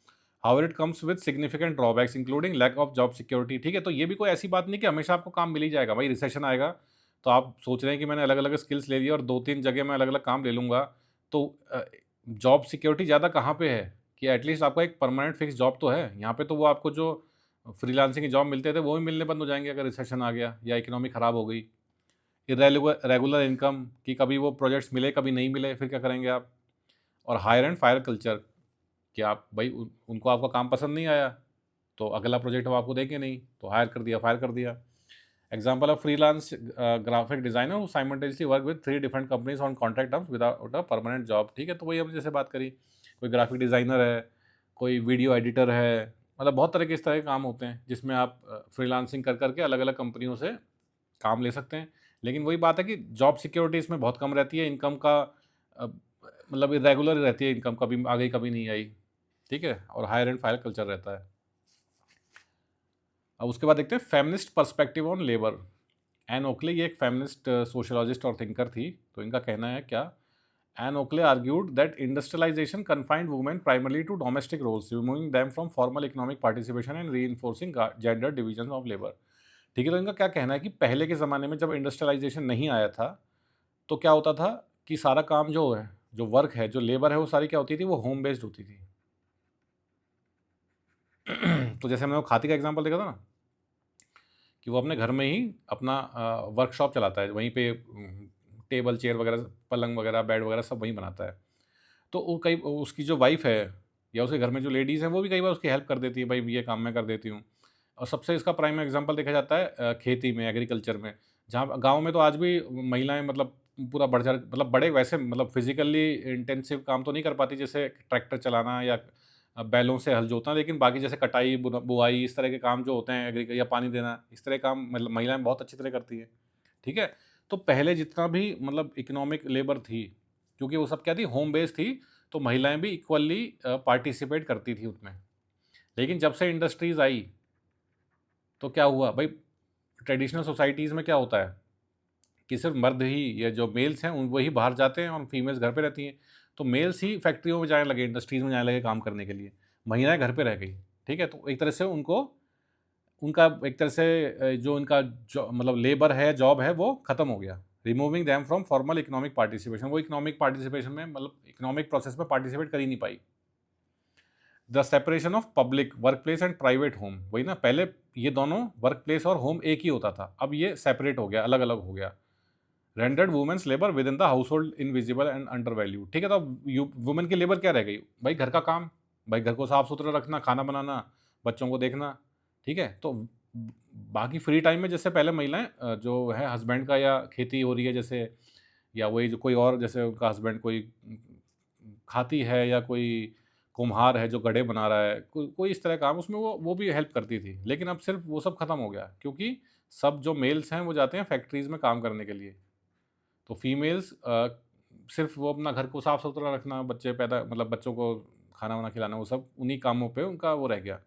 However it comes with significant drawbacks including lack of job security. ठीक है, तो ये भी कोई ऐसी बात नहीं कि हमेशा आपको काम मिल ही जाएगा, भाई रिसेशन आएगा तो आप सोच रहे हैं कि मैंने अलग अलग स्किल्स ले लिया और 2-3 जगह मैं अलग अलग काम ले लूँगा, तो जॉब सिक्योरिटी ज़्यादा कहाँ पे है कि एटलीस्ट आपका एक परमानेंट फिक्स जॉब तो है। यहाँ पे तो वो आपको जो फ्रीलांसिंग की जॉब मिलते थे वो भी मिलने बंद हो जाएंगे अगर रिसेशन आ गया या इकोनॉमी ख़राब हो गई। रेगुलर इनकम कि कभी वो प्रोजेक्ट्स मिले कभी नहीं मिले, फिर क्या करेंगे आप? और हायर एंड फायर कल्चर कि आप भाई उनको आपका काम पसंद नहीं आया तो अगला प्रोजेक्ट वो आपको देंगे नहीं, तो हायर कर दिया, फायर कर दिया। Example of freelance graphic designer who simultaneously work with 3 different companies on contract terms without a permanent job. ठीक है, तो वही हमने जैसे बात करी, कोई ग्राफिक डिज़ाइनर है, कोई वीडियो एडिटर है, मतलब बहुत तरह के इस तरह के काम होते हैं जिसमें आप फ्रीलांसिंग कर करके अलग अलग कंपनियों से काम ले सकते हैं। लेकिन वही बात है कि जॉब सिक्योरिटी इसमें बहुत कम रहती है, इनकम का मतलब इरेगुलर रहती है इनकम, कभी आ गई कभी नहीं आई। ठीक है, और हायर एंड फायर कल्चर रहता है। अब उसके बाद देखते हैं feminist perspective on labour. Ann Oakley ये एक फेमिनिस्ट सोशोलॉजिस्ट और थिंकर थी, तो इनका कहना है क्या, Ann Oakley argued that industrialisation confined women primarily to domestic roles, removing them from formal economic participation and re gender division of labour. ठीक है, तो इनका क्या कहना है कि पहले के ज़माने में जब इंडस्ट्रियलाइजेशन नहीं आया था तो क्या होता था कि सारा काम जो है, जो वर्क है, जो लेबर है, वो सारी क्या होती थी, वो होम बेस्ड होती थी। तो जैसे हमने वो खाती का एग्जांपल देखा था ना कि वो अपने घर में ही अपना वर्कशॉप चलाता है, वहीं पे टेबल चेयर वगैरह, पलंग वगैरह, बेड वगैरह सब वहीं बनाता है। तो वो कई उसकी जो वाइफ है या उसके घर में जो लेडीज़ हैं वो भी कई बार उसकी हेल्प कर देती है, भाई ये काम मैं कर देती हूँ। और सबसे इसका प्राइम एग्जांपल देखा जाता है खेती में, एग्रीकल्चर में, जहाँ गाँव में तो आज भी महिलाएं मतलब पूरा बढ़ चढ़ मतलब बड़े वैसे मतलब फिजिकली इंटेंसिव काम तो नहीं कर पाती जैसे ट्रैक्टर चलाना या बैलों से हल जोतना, लेकिन बाकी जैसे कटाई बुआई इस तरह के काम जो होते हैं या पानी देना, इस तरह के काम मतलब महिलाएं बहुत अच्छी तरह करती है। ठीक है, तो पहले जितना भी मतलब इकोनॉमिक लेबर थी, क्योंकि वो सब क्या थी, होम बेस्ड थी, तो महिलाएं भी इक्वली पार्टिसिपेट करती थी उसमें। लेकिन जब से इंडस्ट्रीज आई तो क्या हुआ भाई, ट्रेडिशनल सोसाइटीज़ में क्या होता है कि सिर्फ मर्द ही या जो मेल्स हैं वही बाहर जाते हैं और फीमेल्स घर पे रहती हैं। तो मेल्स ही फैक्ट्रियों में जाने लगे, इंडस्ट्रीज़ में जाने लगे काम करने के लिए, महिलाएं घर पे रह गई। ठीक है, तो एक तरह से उनको उनका एक तरह से जो उनका मतलब लेबर है, जॉब है, वो ख़त्म हो गया। Removing them from formal economic participation, वो इकोनॉमिक पार्टिसिपेशन में मतलब इकोनॉमिक प्रोसेस में पार्टिसिपेट कर ही नहीं पाई। The separation of public workplace and private home, वही ना, पहले ये दोनों वर्क प्लेस और होम एक ही होता था, अब ये सेपरेट हो गया, अलग अलग हो गया। Rendered women's labour within the household invisible and undervalue. ठीक है, तो वुमेन की लेबर क्या रह गई? भाई घर का काम, भाई घर को साफ सुथरा रखना, खाना बनाना, बच्चों को देखना। ठीक है, तो बाकी फ्री टाइम में जैसे पहले महिलाएं जो है हस्बैंड का या खेती हो रही है जैसे, या वही जो कोई और जैसे उनका हस्बैंड कोई खाती है, या कोई कुम्हार है जो गढ़े बना रहा है, कोई इस तरह काम, उसमें वो भी हेल्प करती थी। लेकिन अब सिर्फ वो सब खत्म हो गया, क्योंकि सब जो मेल्स हैं वो जाते हैं फैक्ट्रीज में काम करने के लिए। तो फीमेल्स सिर्फ वो अपना घर को साफ सुथरा रखना, बच्चे पैदा मतलब बच्चों को खाना वाना खिलाना, वो सब उन्हीं कामों पे उनका वो रह गया।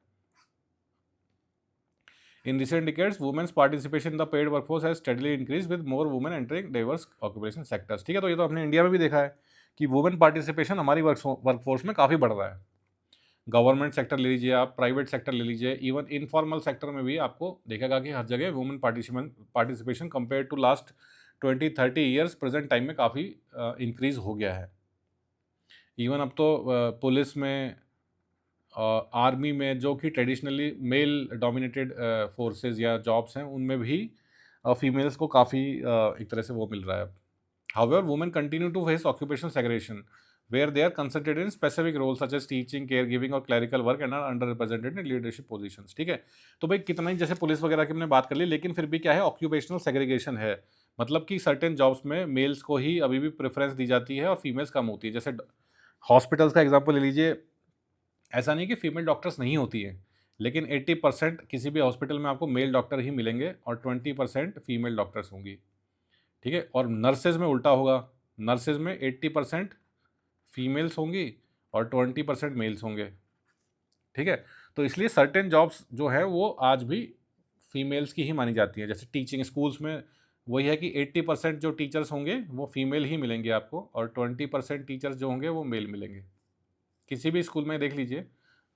In recent decades, women's participation in the paid workforce has steadily increased with more women entering diverse occupation sectors। ठीक है, तो ये तो अपने इंडिया में भी देखा है कि वुमेन पार्टिसिपेशन हमारी वर्कफोर्स में काफ़ी बढ़ रहा है। गवर्नमेंट सेक्टर ले लीजिए आप, प्राइवेट सेक्टर ले लीजिए, इवन इनफॉर्मल सेक्टर में भी आपको देखेगा कि हर जगह women participation compare to last 20-30 years present time में काफ़ी इंक्रीज हो गया है। इवन अब तो पुलिस में, आर्मी में, जो कि ट्रेडिशनली मेल डोमिनेटेड फोर्सेस या जॉब्स हैं, उनमें भी फीमेल्स को काफ़ी एक तरह से वो मिल रहा है। However women continue to face occupational segregation where they are concentrated in specific role such as teaching, care giving और clerical work and are underrepresented in leadership positions. ठीक है, तो भाई कितना ही जैसे पुलिस वगैरह की हमने बात कर ली, लेकिन फिर भी क्या है, ऑक्यूपेशनल सेग्रीगेशन है। मतलब कि सर्टेन जॉब्स में मेल्स को ही अभी भी प्रेफरेंस दी जाती है और फीमेल्स कम होती है। जैसे हॉस्पिटल्स का एग्जाम्पल ले लीजिए, ऐसा नहीं कि फीमेल डॉक्टर्स नहीं होती हैं, लेकिन 80% किसी भी हॉस्पिटल में आपको मेल डॉक्टर ही मिलेंगे और 20% फीमेल डॉक्टर्स होंगी। ठीक है, और नर्सेज में उल्टा होगा, नर्सेज में 80% फीमेल्स होंगी और 20% मेल्स होंगे। ठीक है, तो इसलिए सर्टेन जॉब्स जो है वो आज भी फीमेल्स की ही मानी जाती हैं। जैसे टीचिंग स्कूल्स में वही है कि 80% जो टीचर्स होंगे वो फीमेल ही मिलेंगे आपको, और 20% टीचर्स जो होंगे वो मेल मिलेंगे। किसी भी स्कूल में देख लीजिए,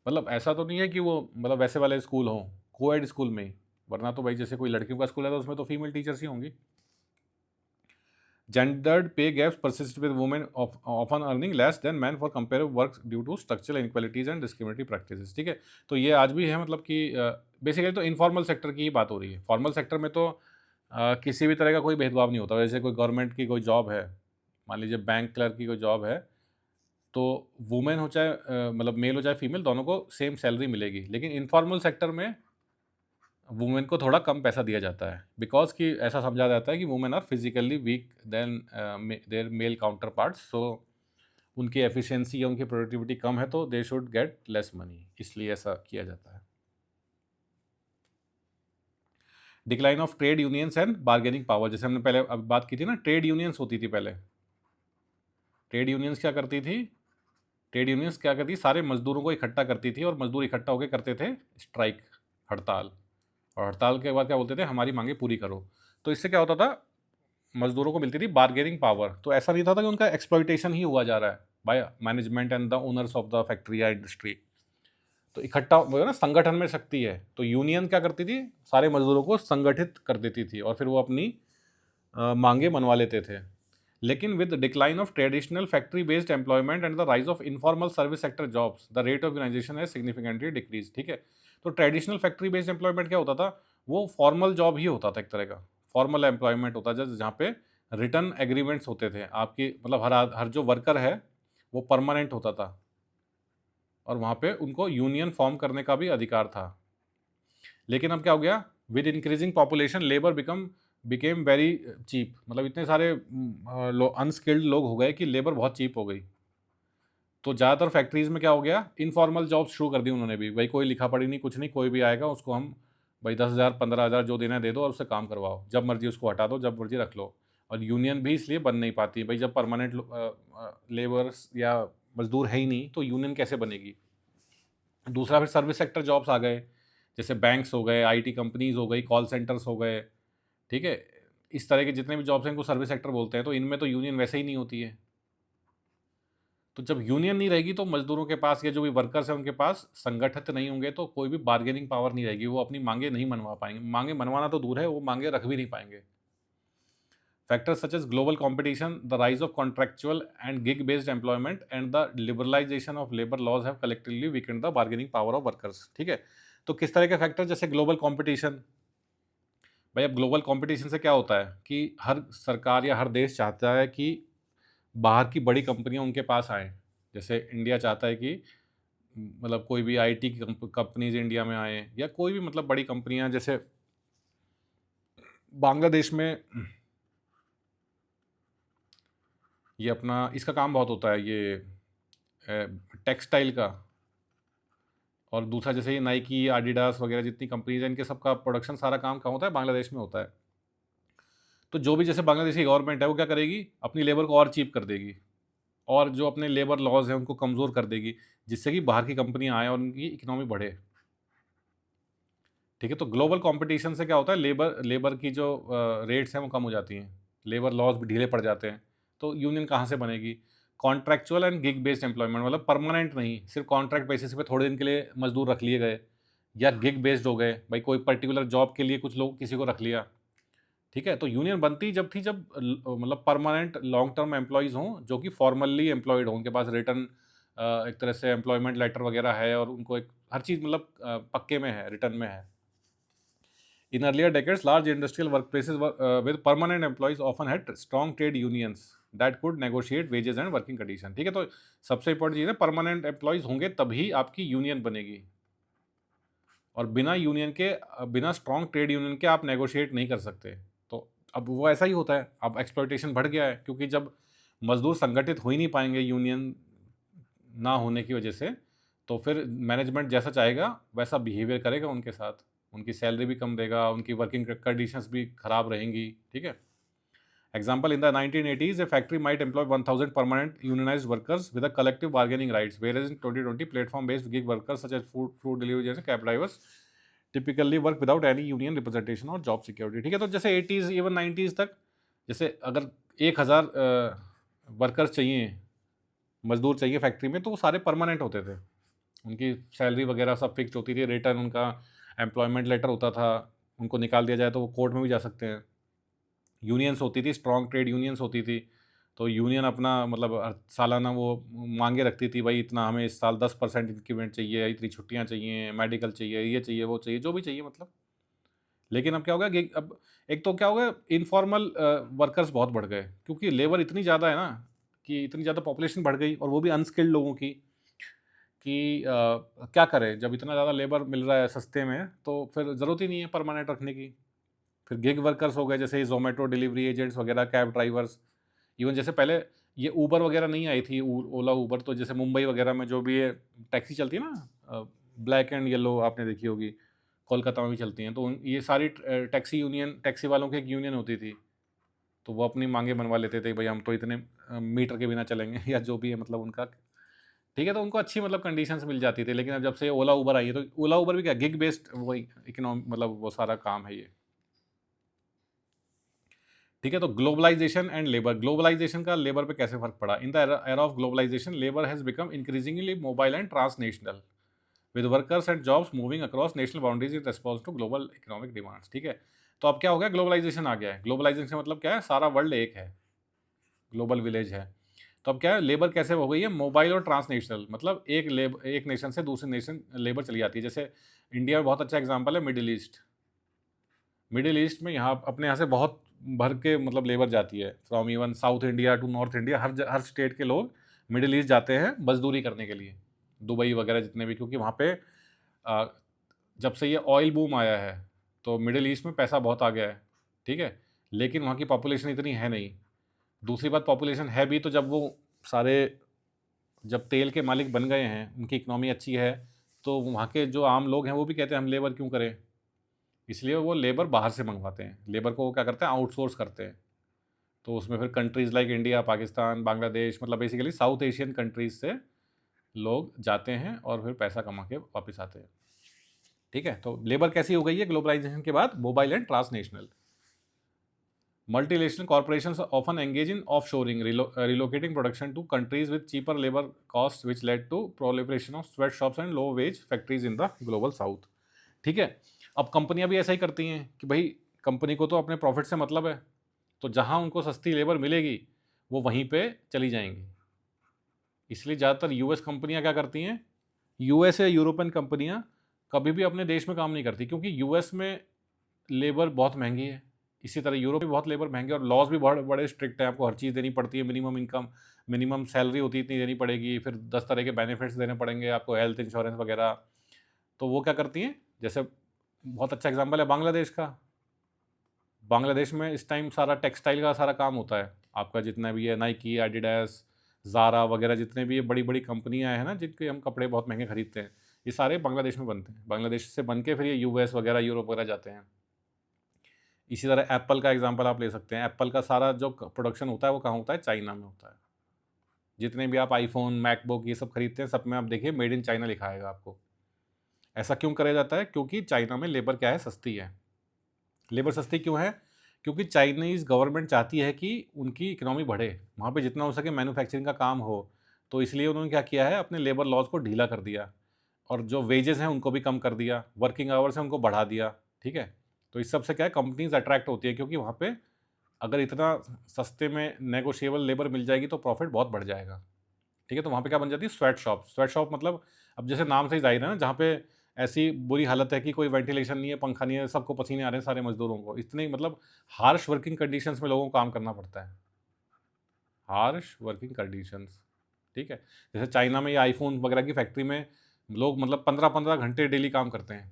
मतलब ऐसा तो नहीं है कि वो मतलब वैसे वाले स्कूल हों, कोएड स्कूल में ही, वरना तो भाई जैसे कोई लड़कियों का स्कूल है तो उसमें तो फीमेल टीचर्स ही होंगी। Gendered pay gaps persist with women often earning less than man for comparative work due to structural inequalities and discriminatory practices. ठीक है, तो ये आज भी है, मतलब कि बेसिकली तो इनफॉर्मल सेक्टर की ही बात हो रही है। फॉर्मल सेक्टर में तो किसी भी तरह का कोई भेदभाव नहीं होता। जैसे कोई गवर्नमेंट की कोई जॉब है, मान लीजिए बैंक क्लर्क की कोई जॉब है, तो वुमेन हो चाहे मतलब मेल हो चाहे फीमेल, दोनों को सेम सैलरी मिलेगी। लेकिन इनफॉर्मल सेक्टर में वुमेन को थोड़ा कम पैसा दिया जाता है, बिकॉज कि ऐसा समझा जाता है कि women are physically weak then their male counterparts, so उनकी एफिशिएंसी या उनकी प्रोडक्टिविटी कम है, तो they should get less money, इसलिए ऐसा किया जाता है। Decline of trade unions and bargaining power, जैसे हमने पहले अब बात की थी ना, ट्रेड यूनियंस होती थी पहले। ट्रेड यूनियंस क्या करती थी? ट्रेड यूनियंस क्या करती, सारे मजदूरों को इकट्ठा करती थी और मजदूर इकट्ठा होकर करते थे स्ट्राइक, हड़ताल। और हड़ताल के बाद क्या बोलते थे, हमारी मांगे पूरी करो। तो इससे क्या होता था, मजदूरों को मिलती थी बार्गेनिंग पावर। तो ऐसा नहीं था कि उनका एक्सप्लॉइटेशन ही हुआ जा रहा है by management and the owners of the factory या इंडस्ट्री। तो इकट्ठा वो ना, संगठन में शक्ति है। तो यूनियन क्या करती थी, सारे मजदूरों को संगठित कर देती थी और फिर वो अपनी मांगे मनवा लेते थे। लेकिन with decline of traditional factory based employment and the rise of informal service sector jobs, the rate of organisation है सिग्निफिकेंटली डिक्रीज। ठीक है, तो ट्रेडिशनल फैक्ट्री बेस्ड एम्प्लॉयमेंट क्या होता था, वो फॉर्मल जॉब ही होता था, एक तरह का फॉर्मल एम्प्लॉयमेंट होता था, जहाँ पे रिटर्न एग्रीमेंट्स होते थे आपकी, मतलब हर जो वर्कर है वो परमानेंट होता था और वहाँ पे उनको यूनियन फॉर्म करने का भी अधिकार था। लेकिन अब क्या हो गया, with increasing population labour became very cheap, मतलब इतने सारे अनस्किल्ड लोग हो गए कि लेबर बहुत चीप हो गई। तो ज़्यादातर फैक्ट्रीज में क्या हो गया, इनफॉर्मल जॉब्स शुरू कर दी उन्होंने भी। भाई कोई लिखा पढ़ी नहीं, कुछ नहीं, कोई भी आएगा उसको हम भाई 10,000 15,000 जो देना है दे दो और उससे काम करवाओ, जब मर्जी उसको हटा दो, जब मर्जी रख लो। और यूनियन भी इसलिए बन नहीं पाती, भाई जब परमानेंट लेबर्स या मजदूर है ही नहीं तो यूनियन कैसे बनेगी। दूसरा फिर सर्विस सेक्टर जॉब्स आ गए, जैसे बैंक्स हो गए, आईटी कंपनीज हो गई, कॉल सेंटर्स हो गए। ठीक है, इस तरह के जितने भी जॉब्स हैं इनको सर्विस सेक्टर बोलते हैं। तो इनमें तो यूनियन वैसे ही नहीं होती है। तो जब यूनियन नहीं रहेगी तो मजदूरों के पास या जो भी वर्कर्स हैं उनके पास संगठित नहीं होंगे, तो कोई भी बार्गेनिंग पावर नहीं रहेगी, वो अपनी मांगे नहीं मनवा पाएंगे। मांगे मनवाना तो दूर है, वो मांगे रख भी नहीं पाएंगे। Factors such as global competition, the rise of contractual and gig based employment and the liberalization of labor laws have collectively weakened the bargaining power of workers। ठीक है, तो किस तरह के फैक्टर, जैसे ग्लोबल कंपटीशन, भाई अब ग्लोबल कंपटीशन से क्या होता है कि हर सरकार या हर देश चाहता है कि बाहर की बड़ी कंपनियां उनके पास आएँ। जैसे इंडिया चाहता है कि मतलब कोई भी आईटी की कंपनीज़ इंडिया में आएँ, या कोई भी मतलब बड़ी कंपनियां, जैसे बांग्लादेश में ये अपना इसका काम बहुत होता है, ये टेक्सटाइल का। और दूसरा जैसे ये नाइकी, एडिडास वगैरह जितनी कंपनीज हैं, इनके सबका प्रोडक्शन सारा काम कहाँ होता है? बांग्लादेश में होता है। तो जो भी जैसे बांग्लादेश की गवर्नमेंट है वो क्या करेगी? अपनी लेबर को और चीप कर देगी, और जो अपने लेबर लॉज हैं उनको कमज़ोर कर देगी, जिससे कि बाहर की कंपनियां आएँ और उनकी इकोनॉमी बढ़े। ठीक है, तो ग्लोबल कंपटीशन से क्या होता है, लेबर लेबर की जो रेट्स हैं वो कम हो जाती हैं, लेबर लॉज भी ढीले पड़ जाते हैं। तो यूनियन कहाँ से बनेगी? Contractual and gig based employment, मतलब परमानेंट नहीं, सिर्फ कॉन्ट्रैक्ट बेसिस पे थोड़े दिन के लिए मजदूर रख लिए गए, या गिग बेस्ड हो गए, भाई कोई पर्टिकुलर जॉब के लिए कुछ लोग किसी को रख लिया। ठीक है, तो यूनियन बनती जब थी, जब मतलब परमानेंट लॉन्ग टर्म एम्प्लॉयज़ हों, जो कि फॉर्मली एम्प्लॉयड हों, उनके पास रिटर्न एक तरह से एम्प्लॉयमेंट लेटर वगैरह है, और उनको एक हर चीज़ मतलब पक्के में है, रिटर्न में है। In earlier decades, large industrial workplaces with permanent employees often had strong trade unions that could negotiate wages and working condition. ठीक है, तो सबसे इंपॉर्टेंट चीज़ है, परमानेंट एम्प्लॉयज़ होंगे तभी आपकी यूनियन बनेगी, और बिना यूनियन के बिना स्ट्रॉन्ग ट्रेड यूनियन के आप नेगोशिएट नहीं कर सकते। तो अब वो ऐसा ही होता है, अब एक्सप्लॉइटेशन बढ़ गया है, क्योंकि जब मजदूर संगठित हो ही नहीं पाएंगे यूनियन ना होने की वजह से, तो फिर मैनेजमेंट जैसा चाहेगा वैसा बिहेवियर करेगा उनके साथ, उनकी सैलरी भी कम देगा, उनकी वर्किंग कंडीशंस भी खराब रहेंगी। ठीक है, example, in the 1980s a factory might employ 1000 permanent unionised workers with a collective bargaining rights, whereas in 2020 platform based gig workers such as food delivery जैसे cab drivers typically work without any union representation और job security. ठीक है, तो जैसे 80s even 90s तक, जैसे अगर 1000 workers चाहिए, मजदूर चाहिए फैक्ट्री में, तो वो सारे परमानेंट होते थे, उनकी सैलरी वगैरह सब फिक्स होती थी, रिटर्न उनका एम्प्लॉयमेंट लेटर होता था, उनको निकाल दिया जाए तो वो कोर्ट में भी जा सकते हैं। यूनियंस होती थी, स्ट्रॉन्ग ट्रेड यूनियंस होती थी, तो यूनियन अपना मतलब सालाना वो मांगे रखती थी, भाई इतना हमें इस साल 10% इंक्रीमेंट चाहिए, इतनी छुट्टियां चाहिए, मेडिकल चाहिए, ये चाहिए, वो चाहिए, जो भी चाहिए मतलब। लेकिन अब क्या होगा कि अब एक तो क्या होगा, इनफॉर्मल वर्कर्स बहुत बढ़ गए, क्योंकि लेबर इतनी ज़्यादा है ना, कि इतनी ज़्यादा पॉपुलेशन बढ़ गई, और वो भी अनस्किल्ड लोगों की, कि क्या करें, जब इतना ज़्यादा लेबर मिल रहा है सस्ते में, तो फिर ज़रूरत ही नहीं है परमानेंट रखने की। फिर गिग वर्कर्स हो गए, जैसे ज़ोमैटो डिलीवरी एजेंट्स वगैरह, कैब ड्राइवर्स। इवन जैसे पहले ये ऊबर वगैरह नहीं आई थी, ओला ऊबर, तो जैसे मुंबई वगैरह में जो भी ये टैक्सी चलती है ना, ब्लैक एंड येलो आपने देखी होगी, कोलकाता में भी चलती हैं, तो ये सारी टैक्सी यूनियन, टैक्सी वालों की एक यूनियन होती थी, तो वो अपनी मांगे मनवा लेते थे, भाई हम तो इतने मीटर के बिना चलेंगे या जो भी है मतलब उनका। ठीक है, तो उनको अच्छी मतलब कंडीशंस मिल जाती थी। लेकिन अब जब से ओला उबर आई है, तो ओला उबर भी क्या, गिग बेस्ड वो इकोनॉमी, मतलब वो सारा काम है ये। ठीक है, तो ग्लोबलाइजेशन एंड लेबर, ग्लोबलाइजेशन का लेबर पे कैसे फर्क पड़ा? In the era of globalisation labour has become increasingly mobile and transnational, with workers and jobs moving across national boundaries in response to global economic demands. ठीक है, तो अब क्या हो गया, ग्लोबलाइजेशन आ गया है। ग्लोबलाइजेशन का मतलब क्या है? सारा वर्ल्ड एक है, ग्लोबल विलेज है। तो अब क्या है, लेबर कैसे हो गई है? मोबाइल और ट्रांसनेशनल, मतलब एक नेशन से दूसरे नेशन लेबर चली जाती है। जैसे इंडिया में बहुत अच्छा एग्जांपल है मिडिल ईस्ट। मिडिल ईस्ट में यहाँ अपने यहाँ से बहुत भर के मतलब लेबर जाती है, from even South India to North India, हर स्टेट के लोग मिडिल ईस्ट जाते हैं मजदूरी करने के लिए, दुबई वगैरह जितने भी, क्योंकि वहाँ पे अ, जब से ये ऑयल बूम आया है, तो मिडिल ईस्ट में पैसा बहुत आ गया है। ठीक है, लेकिन वहाँ की पॉपुलेशन इतनी है नहीं। दूसरी बात, पॉपुलेशन है भी तो जब वो सारे, जब तेल के मालिक बन गए हैं, उनकी इकोनॉमी अच्छी है, तो वहाँ के जो आम लोग हैं वो भी कहते हैं हम लेबर क्यों करें, इसलिए वो लेबर बाहर से मंगवाते हैं। लेबर को वो क्या करते हैं, आउटसोर्स करते हैं। तो उसमें फिर countries like India, Pakistan, Bangladesh, मतलब बेसिकली साउथ एशियन कंट्रीज़ से लोग जाते हैं और फिर पैसा कमा के वापस आते हैं। ठीक है, तो लेबर कैसी हो गई है ग्लोबलाइजेशन के बाद? Mobile and transnational. Multinational corporations often engage in offshoring, relocating production to countries with cheaper labor costs, which led to proliferation of sweatshops and low-wage factories in the global south. ठीक है, अब कंपनियां भी ऐसा ही करती हैं कि भाई कंपनी को तो अपने प्रॉफिट से मतलब है, तो जहां उनको सस्ती लेबर मिलेगी वो वहीं पे चली जाएंगी। इसलिए ज़्यादातर यूएस कंपनियां क्या करती हैं, यूएस या यूरोपियन कंपनियां कभी भी अपने देश में काम नहीं करती, क्योंकि यूएस में लेबर बहुत महंगी है। इसी तरह यूरोप में बहुत लेबर महंगी है और लॉज भी बहुत बड़े स्ट्रिक्ट हैं, आपको हर चीज़ देनी पड़ती है, मिनिमम इनकम, मिनिमम सैलरी होती है इतनी देनी पड़ेगी, फिर 10 तरह के बेनिफिट्स देने पड़ेंगे आपको, हेल्थ इंश्योरेंस वगैरह। तो वो क्या करती हैं, जैसे बहुत अच्छा एग्जांपल है बांग्लादेश का। बांग्लादेश में इस टाइम सारा टेक्सटाइल का सारा काम होता है, आपका जितना भी है नाइकी, एडिडास, ज़ारा वगैरह, जितने भी ये बड़ी बड़ी कंपनियां हैं ना जिनके हम कपड़े बहुत महंगे खरीदते हैं, ये सारे बांग्लादेश में बनते हैं। बांग्लादेश से बन के फिर ये यूएस वगैरह, यूरोप वगैरह जाते हैं। इसी तरह एप्पल का एग्जांपल आप ले सकते हैं। एप्पल का सारा जो प्रोडक्शन होता है वो कहाँ होता है, चाइना में होता है। जितने भी आप आईफोन, मैकबुक ये सब खरीदते हैं, सब में आप देखिए मेड इन चाइना लिखा आएगा आपको। ऐसा क्यों करा जाता है, क्योंकि चाइना में लेबर क्या है, सस्ती है। लेबर सस्ती क्यों है, क्योंकि चाइनीज़ गवर्नमेंट चाहती है कि उनकी इकोनॉमी बढ़े, वहाँ पे जितना हो सके मैन्युफैक्चरिंग का काम हो। तो इसलिए उन्होंने क्या किया है, अपने लेबर लॉज को ढीला कर दिया और जो वेजेस हैं उनको भी कम कर दिया, वर्किंग आवर्स हैं उनको बढ़ा दिया। ठीक है, तो इस सब से क्या है, कंपनीज अट्रैक्ट होती है, क्योंकि वहाँ पे अगर इतना सस्ते में नेगोशिएबल लेबर मिल जाएगी तो प्रॉफिट बहुत बढ़ जाएगा। ठीक है, तो वहाँ पे क्या बन जाती है, स्वेट शॉप। स्वेट शॉप मतलब अब जैसे नाम से ही जाहिर है ना, जहाँ पे ऐसी बुरी हालत है कि कोई वेंटिलेशन नहीं है, पंखा नहीं है, सबको पसीने आ रहे हैं सारे मजदूरों को, इतने मतलब हार्श वर्किंग कंडीशंस में लोगों को काम करना पड़ता है, हार्श वर्किंग कंडीशंस। ठीक है, जैसे चाइना में ये आईफोन वगैरह की फैक्ट्री में लोग मतलब 15-15 घंटे डेली काम करते हैं।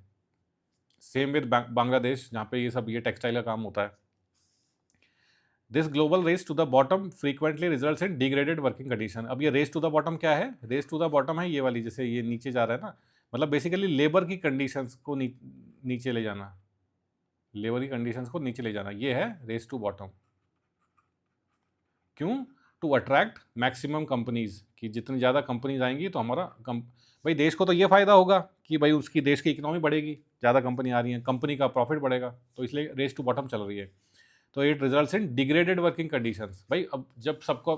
सेम विद बांग्लादेश, जहाँ पे ये सब ये टेक्सटाइल का काम होता है। This global race to the bottom frequently results in degraded working condition. अब ये रेस टू द बॉटम क्या है, रेस टू द बॉटम है ये वाली, जैसे ये नीचे जा रहा है ना, मतलब बेसिकली लेबर की कंडीशंस को नीचे ले जाना, लेबर की कंडीशंस को नीचे ले जाना, ये है रेस टू बॉटम। क्यों, टू अट्रैक्ट मैक्सिमम कंपनीज, कि जितनी ज़्यादा कंपनीज आएंगी तो हमारा भाई देश को तो ये फ़ायदा होगा कि भाई उसकी देश की इकोनॉमी बढ़ेगी, ज़्यादा कंपनी आ रही हैं, कंपनी का प्रॉफिट बढ़ेगा, तो इसलिए रेस टू बॉटम चल रही है। तो it results in degraded working conditions. भाई अब जब सबको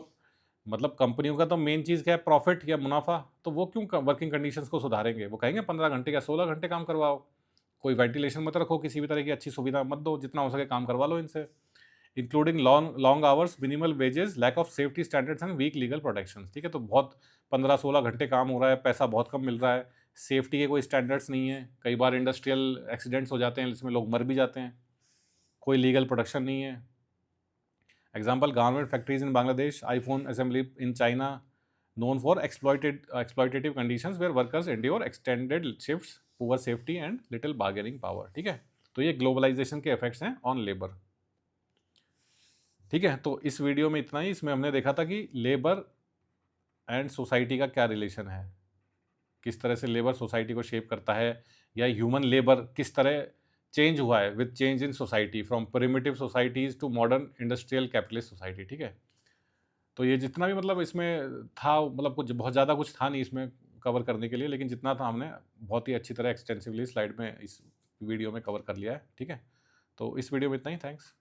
मतलब कंपनियों का तो मेन चीज़ क्या है, प्रॉफिट या मुनाफा, तो वो क्यों वर्किंग कंडीशंस को सुधारेंगे, वो कहेंगे 15 घंटे या 16 घंटे काम करवाओ, कोई वेंटिलेशन मत रखो, किसी भी तरह की अच्छी सुविधा मत दो, जितना हो सके काम करवा लो इनसे, including long hours, minimal wages, lack of safety standards and weak legal protection. ठीक है, तो बहुत 15-16 घंटे काम हो रहा है, पैसा बहुत कम मिल रहा है, सेफ्टी के कोई स्टैंडर्ड्स नहीं है, कई बार इंडस्ट्रियल एक्सीडेंट्स हो जाते हैं जिसमें लोग मर भी जाते हैं, कोई लीगल प्रोटेक्शन नहीं है। Example, garment factories in Bangladesh, iPhone assembly in China, known for exploitative conditions where workers endure extended shifts, poor safety and little bargaining power। ठीक है, तो ये ग्लोबलाइजेशन के इफेक्ट्स हैं ऑन लेबर। ठीक है, तो इस वीडियो में इतना ही। इसमें हमने देखा था कि लेबर एंड सोसाइटी का क्या रिलेशन है, किस तरह से लेबर सोसाइटी को शेप करता है, या ह्यूमन लेबर किस तरह चेंज हुआ है with change in society, from primitive societies to modern industrial capitalist society. ठीक है, तो ये जितना भी मतलब इसमें था, मतलब कुछ बहुत ज़्यादा कुछ था नहीं इसमें कवर करने के लिए, लेकिन जितना था हमने बहुत ही अच्छी तरह एक्सटेंसिवली स्लाइड में इस वीडियो में कवर कर लिया है। ठीक है, तो इस वीडियो में इतना ही। थैंक्स।